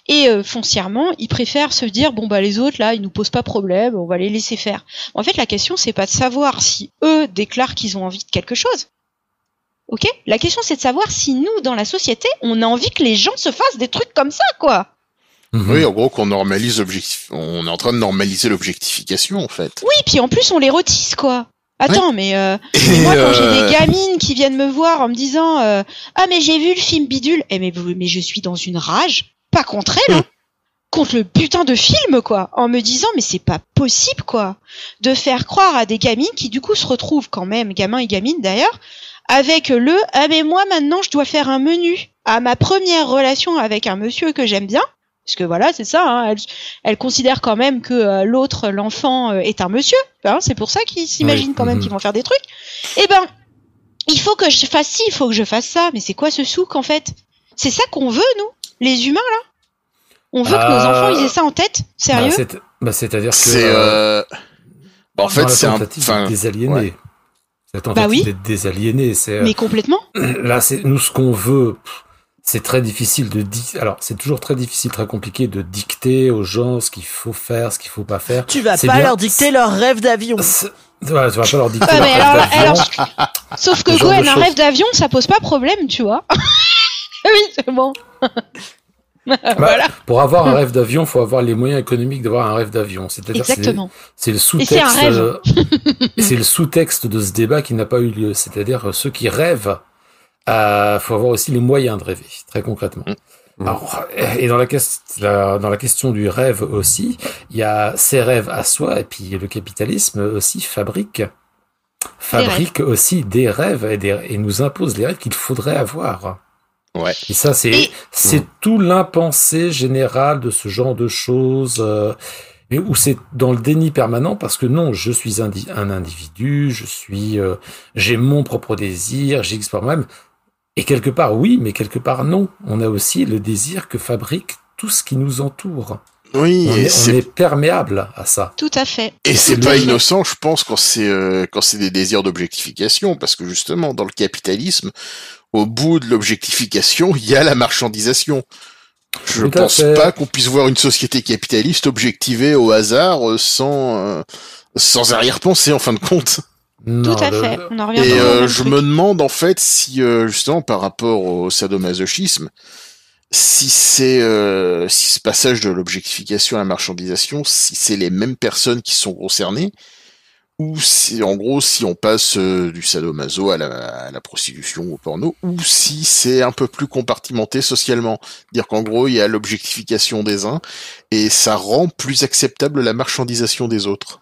et foncièrement ils préfèrent se dire bon bah les autres là ils nous posent pas problème, on va les laisser faire. En fait la question c'est pas de savoir si eux déclarent qu'ils ont envie de quelque chose. OK ? La question c'est de savoir si nous dans la société on a envie que les gens se fassent des trucs comme ça quoi. Oui, en gros, on est en train de normaliser l'objectification, en fait. Oui, puis en plus, on les rôtisse, quoi. Attends, mais moi, quand j'ai des gamines qui viennent me voir en me disant ah, mais j'ai vu le film bidule, mais je suis dans une rage, pas contre elle, contre le putain de film, quoi, en me disant, mais c'est pas possible, quoi, de faire croire à des gamines qui, du coup, se retrouvent quand même, gamins et gamines, d'ailleurs, avec ah, mais moi, maintenant, je dois faire un menu à ma première relation avec un monsieur que j'aime bien. Parce que voilà, c'est ça, elle considère quand même que l'enfant est un monsieur. C'est pour ça qu'ils s'imaginent quand même qu'ils vont faire des trucs. Eh ben, il faut que je fasse ci, il faut que je fasse ça. Mais c'est quoi ce souk, en fait ? C'est ça qu'on veut, nous, les humains, là ? On veut que nos enfants, ils aient ça en tête ? Sérieux ? C'est-à-dire que... en fait, c'est un... désaliéné. Ouais. C'est en fait d'être désaliéné. Mais complètement. Là, c'est nous ce qu'on veut... C'est très difficile alors, c'est toujours très difficile, très compliqué de dicter aux gens ce qu'il faut faire, ce qu'il faut pas faire. Tu vas pas leur dicter leur rêve d'avion. Tu vas pas leur dicter leur rêve d'avion. Sauf que Gwen, un rêve d'avion, ça pose pas problème, tu vois. Oui, c'est bon. Voilà. Pour avoir un rêve d'avion, faut avoir les moyens économiques d'avoir un rêve d'avion. C'est-à-dire c'est le sous-texte. Et c'est un rêve. C'est le sous-texte de ce débat qui n'a pas eu lieu. C'est-à-dire ceux qui rêvent. Faut avoir aussi les moyens de rêver, très concrètement. Alors, et dans la question du rêve aussi, il y a ces rêves à soi, et puis le capitalisme aussi fabrique aussi des rêves et nous impose les rêves qu'il faudrait avoir. Ouais. Et ça, c'est tout l'impensé général de ce genre de choses, mais où c'est dans le déni permanent parce que non, je suis un individu, j'ai mon propre désir, j'explore moi-même. Et quelque part, oui, mais quelque part, non. On a aussi le désir que fabrique tout ce qui nous entoure. Oui, on est perméable à ça. Tout à fait. Et c'est pas innocent, je pense, quand c'est des désirs d'objectification, parce que justement, dans le capitalisme, au bout de l'objectification, il y a la marchandisation. Je pense pas qu'on puisse voir une société capitaliste objectivée au hasard sans arrière-pensée, en fin de compte. Non, tout à fait. On en revient et je me demande en fait si justement par rapport au sadomasochisme, si ce passage de l'objectification à la marchandisation, si c'est les mêmes personnes qui sont concernées, ou si en gros si on passe du sadomaso à la prostitution ou au porno, ou si c'est un peu plus compartimenté socialement, dire qu'en gros il y a l'objectification des uns et ça rend plus acceptable la marchandisation des autres.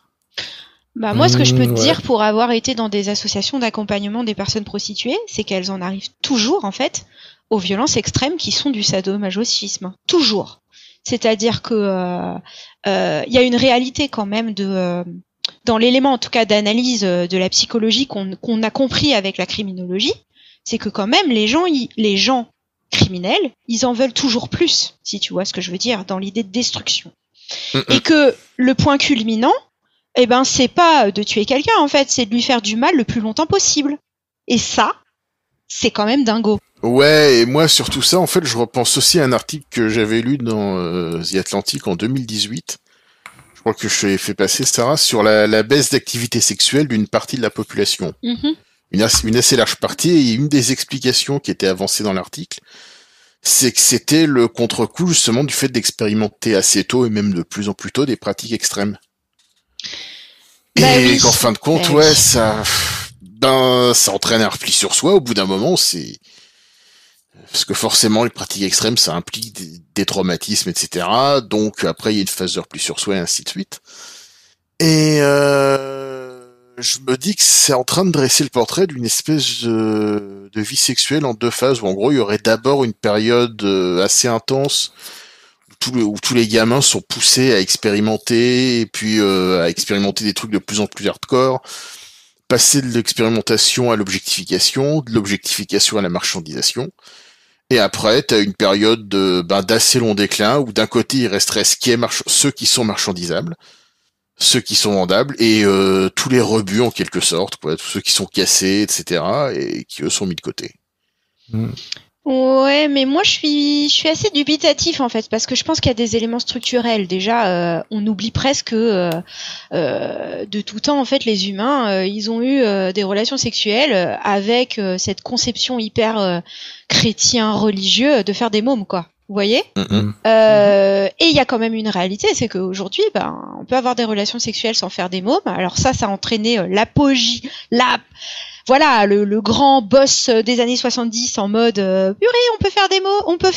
Bah moi, ce que je peux te dire pour avoir été dans des associations d'accompagnement des personnes prostituées, c'est qu'elles en arrivent toujours, en fait, aux violences extrêmes qui sont du sadomasochisme. Toujours. C'est-à-dire que y a une réalité quand même dans l'élément, en tout cas, d'analyse de la psychologie qu'on a compris avec la criminologie, c'est que quand même les gens criminels, ils en veulent toujours plus, si tu vois ce que je veux dire, dans l'idée de destruction. Et que le point culminant, eh ben, c'est pas de tuer quelqu'un, en fait, c'est de lui faire du mal le plus longtemps possible. Et ça, c'est quand même dingo. Ouais, et moi, sur tout ça, en fait, je repense aussi à un article que j'avais lu dans The Atlantic en 2018. Je crois que je l'ai fait passer, Sarah, sur la baisse d'activité sexuelle d'une partie de la population. Une assez large partie, et une des explications qui était avancée dans l'article, c'est que c'était le contre-coup, justement, du fait d'expérimenter assez tôt, et même de plus en plus tôt, des pratiques extrêmes. Et qu'en fin de compte, ça entraîne un repli sur soi. Au bout d'un moment, parce que forcément, les pratiques extrêmes, ça implique des traumatismes, etc. Donc après, il y a une phase de repli sur soi et ainsi de suite. Et je me dis que c'est en train de dresser le portrait d'une espèce de vie sexuelle en deux phases, où en gros, il y aurait d'abord une période assez intense où tous les gamins sont poussés à expérimenter, et puis à expérimenter des trucs de plus en plus hardcore, passer de l'expérimentation à l'objectification, de l'objectification à la marchandisation, et après t'as une période d'assez long déclin, où d'un côté il resterait ceux qui sont marchandisables, ceux qui sont vendables et tous les rebuts en quelque sorte, quoi, tous ceux qui sont cassés, etc. et qui eux sont mis de côté. Ouais, mais moi je suis assez dubitatif en fait, parce que je pense qu'il y a des éléments structurels. Déjà, on oublie presque que de tout temps en fait les humains, ils ont eu des relations sexuelles avec cette conception hyper chrétien religieux de faire des mômes, quoi. Vous voyez? Et il y a quand même une réalité, c'est qu'aujourd'hui, on peut avoir des relations sexuelles sans faire des mômes. Alors ça a entraîné l'apogée, voilà, le grand boss des années 70 en mode purée, on peut faire des mômes, on peut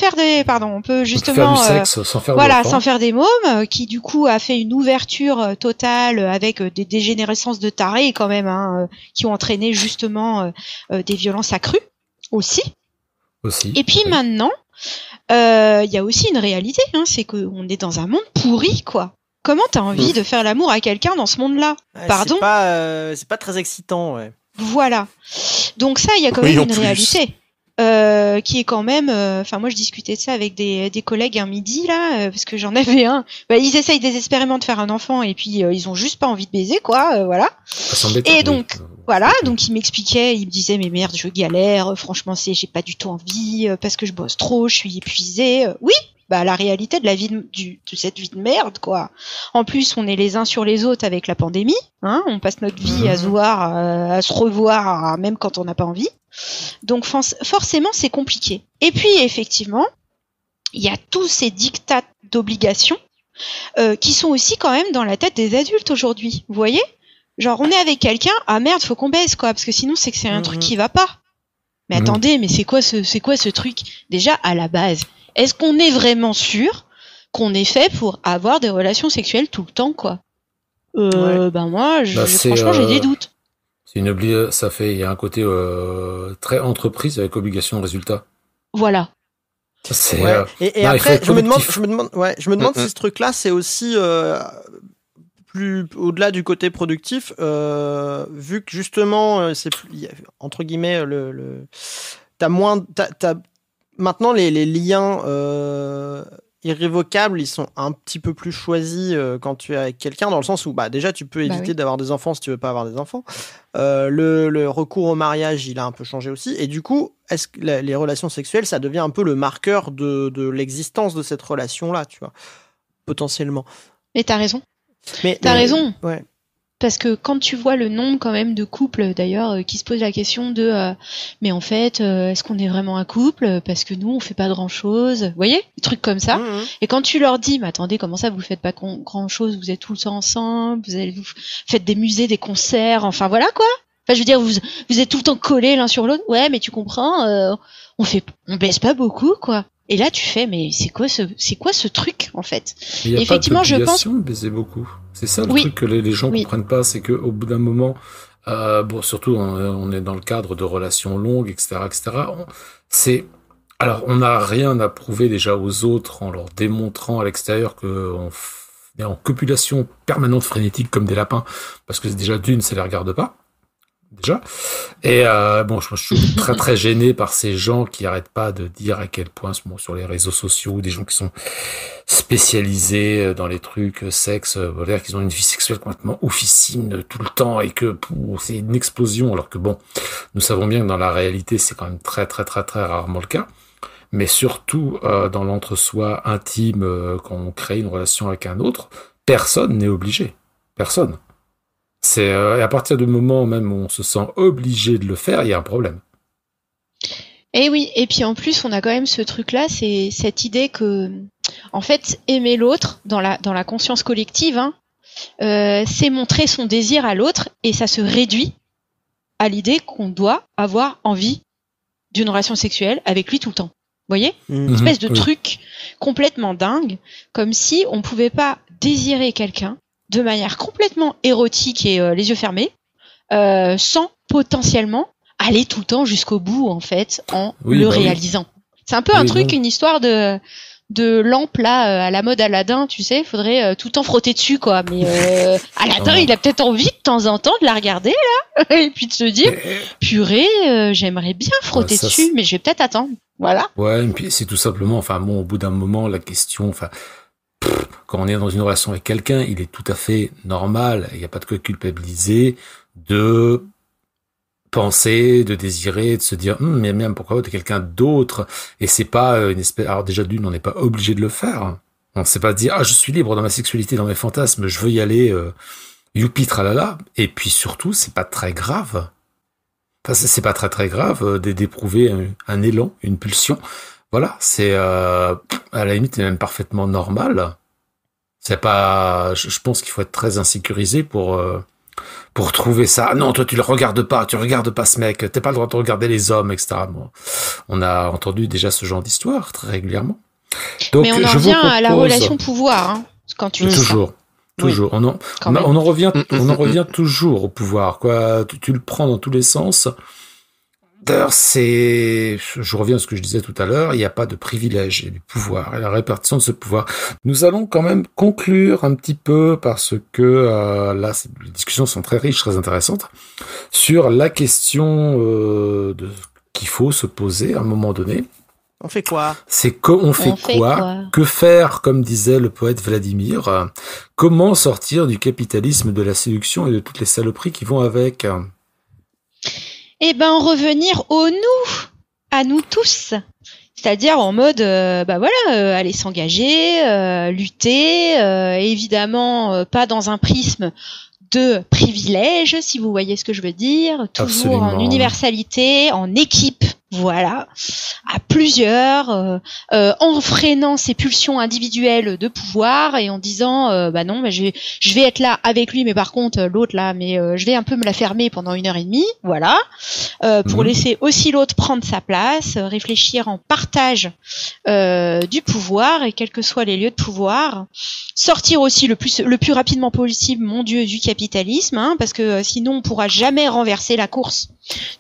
justement faire du sexe sans faire sans faire des mômes, qui du coup a fait une ouverture totale avec des dégénérescences de tarés quand même, qui ont entraîné justement des violences accrues aussi. Et puis maintenant, il y a aussi une réalité, c'est qu'on est dans un monde pourri, quoi. Comment t'as envie de faire l'amour à quelqu'un dans ce monde-là? Pardon? C'est pas très excitant, ouais. Voilà. Donc ça, il y a quand même une réalité qui est quand même. Moi, je discutais de ça avec des collègues un midi là, parce que j'en avais un. Ils essayent désespérément de faire un enfant et puis ils ont juste pas envie de baiser, quoi. Voilà. Et donc voilà, donc il m'expliquait, il me disait mais merde, je galère. Franchement, j'ai pas du tout envie parce que je bosse trop, je suis épuisée. Oui. La réalité de la vie de cette vie de merde, quoi. En plus, on est les uns sur les autres avec la pandémie, on passe notre vie à se voir, à se revoir, même quand on n'a pas envie. Donc forcément, c'est compliqué. Et puis, effectivement, il y a tous ces diktats d'obligations qui sont aussi quand même dans la tête des adultes aujourd'hui. Vous voyez? Genre, on est avec quelqu'un, ah merde, faut qu'on baise, quoi, parce que sinon, c'est que c'est un truc qui va pas. Mais attendez, mais c'est quoi ce truc? Déjà, à la base, est-ce qu'on est vraiment sûr qu'on est fait pour avoir des relations sexuelles tout le temps, quoi? Moi, franchement, j'ai des doutes. C'est il y a un côté très entreprise avec obligation de résultat. Voilà. Et après, je me demande si ce truc-là, c'est aussi plus au-delà du côté productif, vu que justement, c'est entre guillemets maintenant les liens irrévocables, ils sont un petit peu plus choisis quand tu es avec quelqu'un, dans le sens où déjà tu peux éviter d'avoir des enfants si tu veux pas avoir des enfants. Le recours au mariage, il a un peu changé aussi, et du coup, est-ce que les relations sexuelles, ça devient un peu le marqueur de l'existence de cette relation-là, tu vois, potentiellement. Mais t'as raison. Ouais. Parce que quand tu vois le nombre quand même de couples d'ailleurs qui se posent la question de mais en fait est-ce qu'on est vraiment un couple parce que nous on fait pas grand chose, vous voyez, des trucs comme ça. Et quand tu leur dis mais attendez, comment ça vous faites pas grand chose, vous êtes tout le temps ensemble, vous faites des musées, des concerts, enfin voilà quoi. Enfin je veux dire vous êtes tout le temps collés l'un sur l'autre. Ouais mais tu comprends, on baisse pas beaucoup quoi. Et là, tu fais, mais c'est quoi ce truc, en fait? Il y a effectivement, pas d'obligation de baiser beaucoup. C'est ça le truc que les gens comprennent pas, c'est que au bout d'un moment, surtout on est dans le cadre de relations longues, etc., alors on n'a rien à prouver déjà aux autres en leur démontrant à l'extérieur que on est en copulation permanente frénétique comme des lapins, parce que déjà d'une, ça les regarde pas. Déjà. Et je suis très très gêné par ces gens qui arrêtent pas de dire à quel point sur les réseaux sociaux, des gens qui sont spécialisés dans les trucs sexe, qu'ils ont une vie sexuelle complètement oufissime tout le temps et que c'est une explosion, alors que nous savons bien que dans la réalité c'est quand même très très très très rarement le cas. Mais surtout dans l'entre-soi intime, quand on crée une relation avec un autre, personne n'est obligé. Personne. C'est à partir du moment même où on se sent obligé de le faire, il y a un problème. Et oui, et puis en plus, on a quand même ce truc-là, c'est cette idée que, en fait, aimer l'autre dans la conscience collective, c'est montrer son désir à l'autre, et ça se réduit à l'idée qu'on doit avoir envie d'une relation sexuelle avec lui tout le temps. Vous voyez ? Une espèce de truc complètement dingue, comme si on pouvait pas désirer quelqu'un de manière complètement érotique et les yeux fermés, sans potentiellement aller tout le temps jusqu'au bout, en fait, en réalisant. C'est un peu un truc, une histoire de lampe, là, à la mode Aladdin, tu sais, faudrait tout le temps frotter dessus, quoi. Mais Aladdin, il a peut-être envie de temps en temps de la regarder, là, et puis de se dire, purée, j'aimerais bien frotter dessus, mais je vais peut-être attendre. Voilà. Ouais, et puis c'est tout simplement, au bout d'un moment, la question, quand on est dans une relation avec quelqu'un, il est tout à fait normal, il n'y a pas de quoi culpabiliser, de penser, de désirer, de se dire mais même pourquoi de quelqu'un d'autre, et c'est pas une espèce. Alors déjà d'une, on n'est pas obligé de le faire. On ne sait pas dire je suis libre dans ma sexualité, dans mes fantasmes, je veux y aller, youpi tralala. Et puis surtout, c'est pas très grave. Enfin, c'est pas très grave d'éprouver un élan, une pulsion. Voilà, c'est à la limite même parfaitement normal. C'est pas. Je pense qu'il faut être très insécurisé pour trouver ça. Non, toi tu regardes pas ce mec. T'as pas le droit de regarder les hommes, etc. Bon, on a entendu déjà ce genre d'histoire très régulièrement. Donc, mais on en revient à la relation pouvoir, hein, quand tu toujours. Toujours. Oui. On en revient toujours au pouvoir, quoi. Tu le prends dans tous les sens. D'ailleurs, je reviens à ce que je disais tout à l'heure, il n'y a pas de privilège, il y a du pouvoir, et la répartition de ce pouvoir. Nous allons quand même conclure un petit peu, parce que là, les discussions sont très riches, très intéressantes, sur la question qu'il faut se poser à un moment donné. On fait quoi ? C'est qu'on fait quoi ? Que faire, comme disait le poète Vladimir ? Comment sortir du capitalisme, de la séduction et de toutes les saloperies qui vont avec ? Eh ben, revenir au nous, à nous tous. C'est-à-dire en mode, aller s'engager, lutter, évidemment pas dans un prisme de privilège, si vous voyez ce que je veux dire, toujours Absolument. En universalité, en équipe, voilà, à plusieurs, en freinant ses pulsions individuelles de pouvoir et en disant je vais être là avec lui, mais par contre l'autre là, je vais un peu me la fermer pendant 1h30, voilà, pour laisser aussi l'autre prendre sa place, réfléchir en partage du pouvoir et quels que soient les lieux de pouvoir, sortir aussi le plus rapidement possible, mon Dieu, du capitalisme, hein, parce que sinon on pourra jamais renverser la course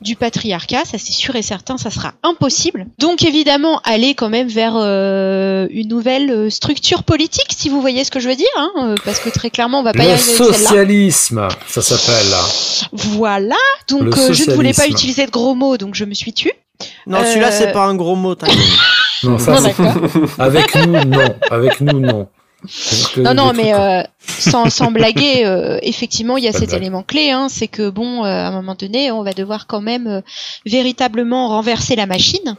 du patriarcat, ça c'est sûr et certain, ça sera impossible. Donc évidemment aller quand même vers une nouvelle structure politique, si vous voyez ce que je veux dire, hein, parce que très clairement on va pas y arriver avec celle-là. Le socialisme, ça s'appelle là. Voilà, donc je ne voulais pas utiliser de gros mots, donc je me suis tue. Non, celui-là c'est pas un gros mot, t'inquiète. Non, ça c'est... Avec nous non. Non, mais sans blaguer, effectivement, il y a cet élément clé, hein, c'est que à un moment donné, on va devoir quand même véritablement renverser la machine.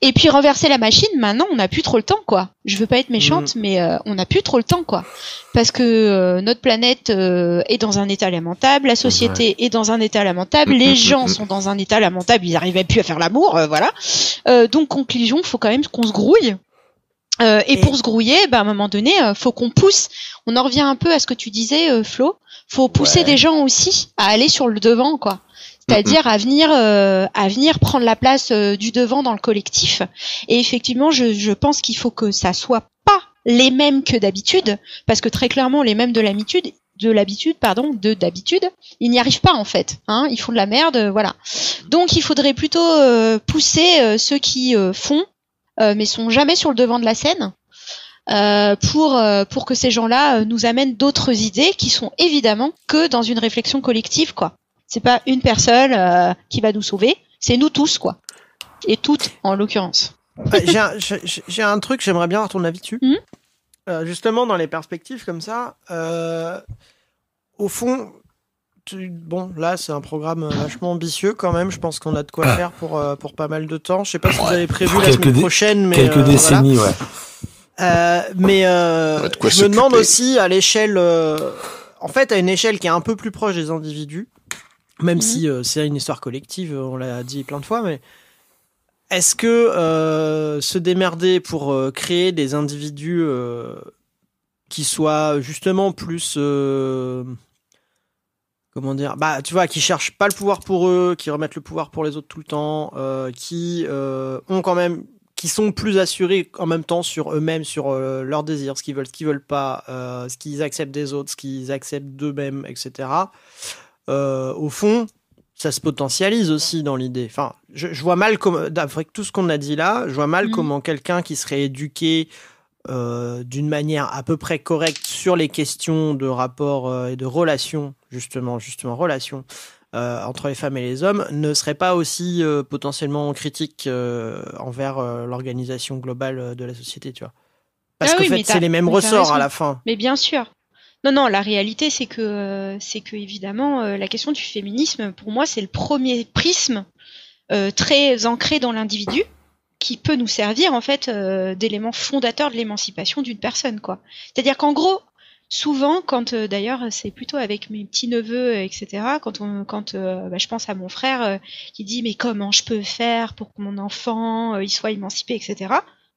Et puis renverser la machine, maintenant, on n'a plus trop le temps, quoi. Je veux pas être méchante, mais on n'a plus trop le temps, quoi. Parce que notre planète est dans un état lamentable, la société est dans un état lamentable, les gens sont dans un état lamentable, ils n'arrivaient plus à faire l'amour, voilà. Donc conclusion, faut quand même qu'on se grouille. Et pour se grouiller, à un moment donné, faut qu'on pousse. On en revient un peu à ce que tu disais, Flo. Faut pousser des gens aussi à aller sur le devant, quoi. C'est-à-dire à venir prendre la place du devant dans le collectif. Et effectivement, je pense qu'il faut que ça soit pas les mêmes que d'habitude, parce que très clairement, les mêmes de d'habitude, ils n'y arrivent pas en fait. Hein, ils font de la merde, voilà. Donc, il faudrait plutôt pousser ceux qui font. Mais sont jamais sur le devant de la scène pour que ces gens-là nous amènent d'autres idées qui sont évidemment que dans une réflexion collective, quoi. C'est pas une personne qui va nous sauver, c'est nous tous, quoi. Et toutes, en l'occurrence. J'ai un truc, j'aimerais bien avoir ton avis dessus. Justement, dans les perspectives comme ça, au fond... Bon, là, c'est un programme vachement ambitieux quand même. Je pense qu'on a de quoi faire pour pas mal de temps. Je sais pas si vous avez prévu la semaine prochaine, mais quelques décennies, voilà. Je me demande aussi à l'échelle, en fait, à une échelle qui est un peu plus proche des individus, même si c'est une histoire collective, on l'a dit plein de fois, mais est-ce que se démerder pour créer des individus qui soient justement plus comment dire, tu vois, qui cherchent pas le pouvoir pour eux, qui remettent le pouvoir pour les autres tout le temps, qui ont quand même, qui sont plus assurés en même temps sur eux-mêmes, sur leurs désirs, ce qu'ils veulent pas, ce qu'ils acceptent des autres, ce qu'ils acceptent d'eux-mêmes, etc. Au fond, ça se potentialise aussi dans l'idée. Enfin, je vois mal d'après tout ce qu'on a dit là, je vois mal comment quelqu'un qui serait éduqué d'une manière à peu près correcte sur les questions de rapport et de relations, justement relations entre les femmes et les hommes, ne serait pas aussi potentiellement critique envers l'organisation globale de la société, tu vois. Parce qu'en fait, c'est les mêmes ressorts à la fin. Mais bien sûr. Non, la réalité, c'est que évidemment, la question du féminisme, pour moi, c'est le premier prisme très ancré dans l'individu qui peut nous servir, en fait, d'élément fondateur de l'émancipation d'une personne, quoi. C'est-à-dire qu'en gros, souvent, quand d'ailleurs, c'est plutôt avec mes petits-neveux, etc., quand je pense à mon frère qui dit « Mais comment je peux faire pour que mon enfant il soit émancipé, etc. »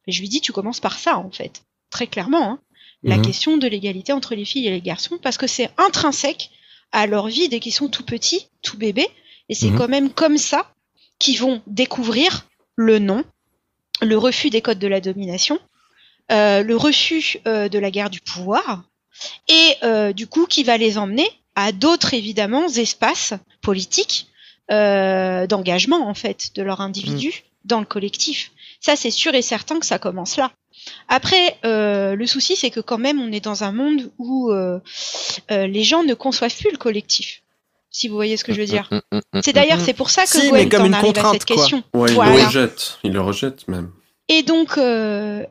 Je lui dis « Tu commences par ça, en fait. » Très clairement, hein. La question de l'égalité entre les filles et les garçons, parce que c'est intrinsèque à leur vie dès qu'ils sont tout petits, tout bébés, et c'est quand même comme ça qu'ils vont découvrir le non, le refus des codes de la domination, le refus de la guerre du pouvoir, et du coup qui va les emmener à d'autres évidemment espaces politiques d'engagement en fait de leur individu dans le collectif. Ça c'est sûr et certain que ça commence là. Après, le souci, c'est que quand même, on est dans un monde où les gens ne conçoivent plus le collectif. Si vous voyez ce que je veux dire. C'est d'ailleurs, c'est pour ça que Gwen en arrive à cette question. Ouais, voilà. Il le rejette même. Et donc, à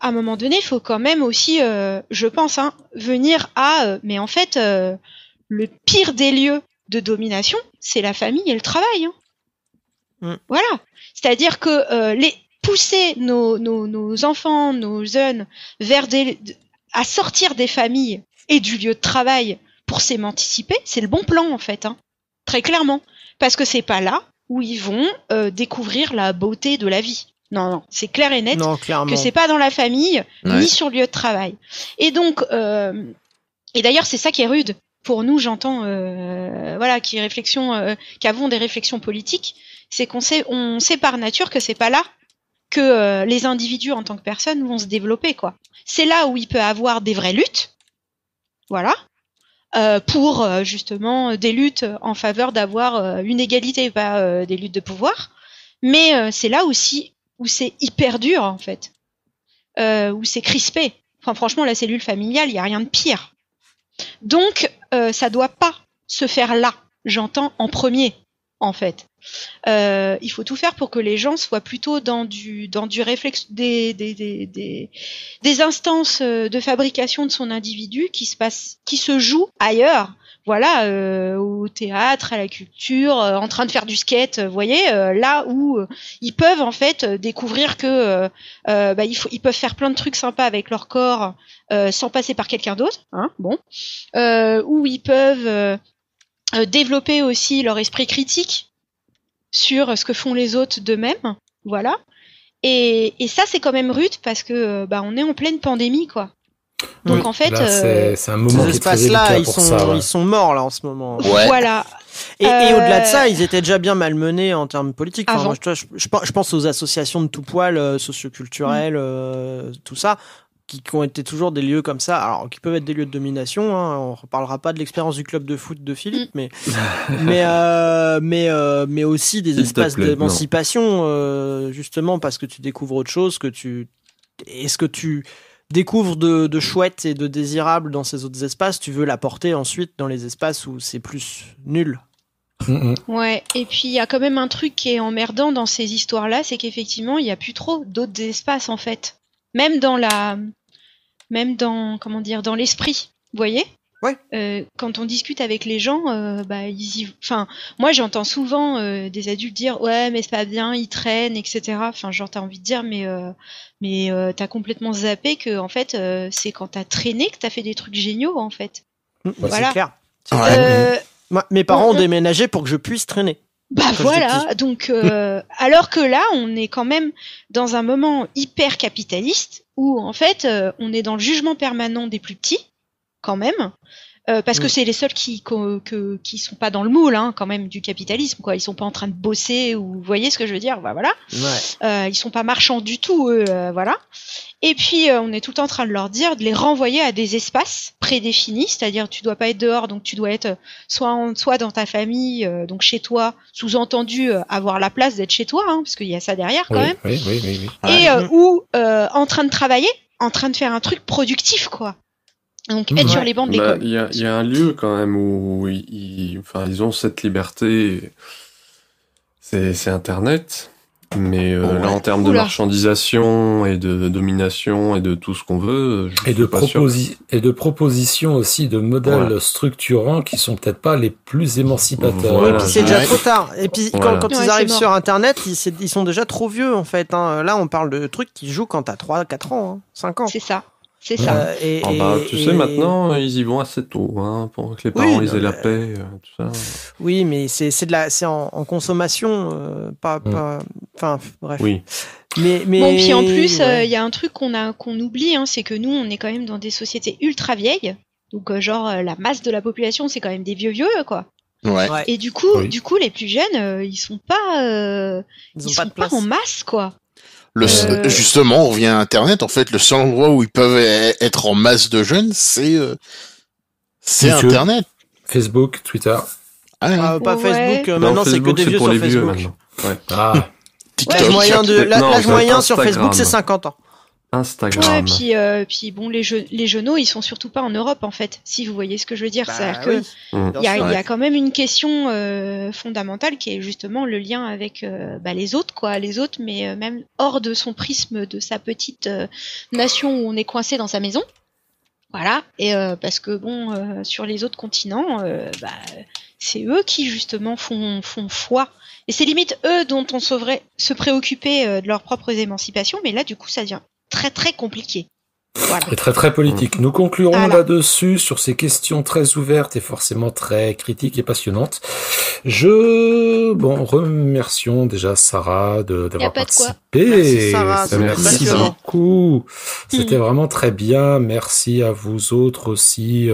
un moment donné, il faut quand même aussi, je pense, venir à. Mais en fait, le pire des lieux de domination, c'est la famille et le travail. Voilà. C'est-à-dire que pousser nos enfants, nos jeunes vers à sortir des familles et du lieu de travail pour s'émanciper, c'est le bon plan en fait, très clairement, parce que c'est pas là où ils vont découvrir la beauté de la vie. Non, c'est clair et net que c'est pas dans la famille ni sur le lieu de travail. Et donc, et d'ailleurs c'est ça qui est rude pour nous, j'entends, qui avons des réflexions politiques, c'est qu'on sait par nature que c'est pas là que les individus en tant que personnes vont se développer, quoi. C'est là où il peut avoir des vraies luttes, voilà, pour justement des luttes en faveur d'avoir une égalité, pas des luttes de pouvoir, mais c'est là aussi où c'est hyper dur en fait, où c'est crispé. Enfin franchement la cellule familiale, il y a rien de pire. Donc ça doit pas se faire là, j'entends en premier en fait. Il faut tout faire pour que les gens soient plutôt dans du réflexe des instances de fabrication de son individu qui se jouent ailleurs, voilà, au théâtre, à la culture, en train de faire du skate, vous voyez, là où ils peuvent en fait découvrir que ils peuvent faire plein de trucs sympas avec leur corps sans passer par quelqu'un d'autre, où ils peuvent développer aussi leur esprit critique sur ce que font les autres d'eux-mêmes, voilà. Et ça c'est quand même rude parce que on est en pleine pandémie, quoi. Donc en fait, là, c'est un moment qui est très délicat pour ça. Ils sont morts là en ce moment. Ouais. Voilà. Et au-delà de ça, ils étaient déjà bien malmenés en termes politiques. Enfin, moi, je pense aux associations de tout poil, socioculturelles, tout ça, qui ont été toujours des lieux comme ça, alors qui peuvent être des lieux de domination. On reparlera pas de l'expérience du club de foot de Philippe, mais aussi des espaces d'émancipation, justement parce que tu découvres autre chose, ce que tu découvres de chouette et de désirable dans ces autres espaces, tu veux l'apporter ensuite dans les espaces où c'est plus nul. Ouais, et puis il y a quand même un truc qui est emmerdant dans ces histoires-là, c'est qu'effectivement il y a plus trop d'autres espaces en fait. Même dans dans l'esprit, vous voyez? Ouais. Quand on discute avec les gens, moi j'entends souvent des adultes dire ouais mais c'est pas bien, ils traînent, etc. Enfin genre t'as envie de dire mais t'as complètement zappé que en fait c'est quand t'as traîné que t'as fait des trucs géniaux en fait. Voilà. C'est clair. Mes parents ont déménagé pour que je puisse traîner. Voilà, donc alors que là, on est quand même dans un moment hyper capitaliste où en fait, on est dans le jugement permanent des plus petits, quand même, parce que c'est les seuls qui sont pas dans le moule, quand même, du capitalisme, quoi. Ils sont pas en train de bosser ou vous voyez ce que je veux dire, voilà. Ouais. Ils sont pas marchands du tout, eux, voilà. Et puis on est tout le temps en train de leur dire de les renvoyer à des espaces prédéfinis, c'est-à-dire tu dois pas être dehors, donc tu dois être soit dans ta famille, donc chez toi, sous-entendu avoir la place d'être chez toi, parce qu'il y a ça derrière quand même. Oui. Et ou en train de travailler, en train de faire un truc productif, quoi. Donc être sur les bancs de l'école. Il y a un lieu quand même où ils ont cette liberté. C'est Internet. Mais là, en termes de marchandisation et de domination et de tout ce qu'on veut, et de propositions aussi de modèles structurants qui sont peut-être pas les plus émancipateurs. Voilà, et puis c'est déjà trop tard. Et puis quand ils arrivent sur Internet, ils sont déjà trop vieux en fait. Hein. Là, on parle de trucs qui jouent quand t'as 3, 4 ans, 5 ans. C'est ça. C'est ça. Tu sais, maintenant, ils y vont assez tôt, pour que les parents ils aient la paix, tout ça. Oui, mais c'est en consommation, enfin, bref. Oui. Mais bon, puis en plus, il y a un truc qu'on oublie, c'est que nous, on est quand même dans des sociétés ultra vieilles. Donc, la masse de la population, c'est quand même des vieux, quoi. Ouais. Et du coup, les plus jeunes, ils sont pas en masse, quoi. Justement, on revient à Internet. En fait, le seul endroit où ils peuvent être en masse de jeunes, c'est Internet. Facebook, Twitter. Pas Facebook. Maintenant, c'est que des vieux sur Facebook. Ouais. TikTok. L'âge moyen sur Facebook, c'est 50 ans. Instagram. Ouais, puis bon, les jeunes, ils sont surtout pas en Europe en fait. Si vous voyez ce que je veux dire, c'est-à-dire que il y a quand même une question fondamentale qui est justement le lien avec les autres, mais même hors de son prisme de sa petite nation où on est coincé dans sa maison. Voilà, et parce que sur les autres continents, c'est eux qui justement font foi. Et c'est limite eux dont on saurait se préoccuper de leur propre émancipation, mais là du coup ça devient très très compliqué. Voilà. Et très très politique. Nous conclurons là-dessus sur ces questions très ouvertes et forcément très critiques et passionnantes. Remercions déjà Sarah d'avoir participé. Merci Sarah, merci beaucoup. C'était vraiment très bien. Merci à vous autres aussi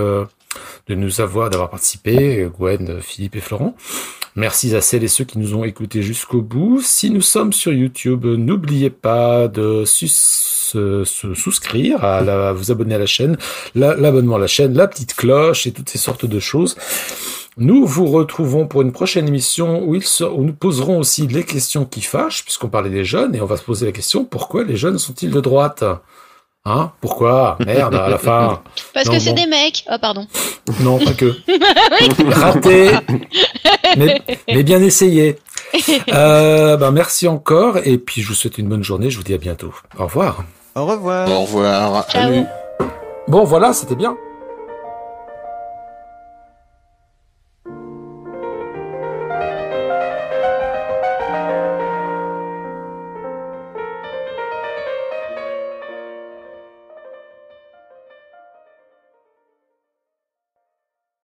d'avoir participé, Gwen, Philippe et Florent. Merci à celles et ceux qui nous ont écoutés jusqu'au bout. Si nous sommes sur YouTube, n'oubliez pas de se souscrire, à vous abonner à la chaîne, l'abonnement à la chaîne, la petite cloche et toutes ces sortes de choses. Nous vous retrouvons pour une prochaine émission où nous poserons aussi les questions qui fâchent, puisqu'on parlait des jeunes, et on va se poser la question, pourquoi les jeunes sont-ils de droite ? Pourquoi ? Merde, à la fin. Parce que c'est des mecs. Oh, pardon. Non, pas que. Raté. Mais bien essayé. Merci encore. Et puis, je vous souhaite une bonne journée. Je vous dis à bientôt. Au revoir. Au revoir. Au revoir. Ciao. Bon, voilà, c'était bien.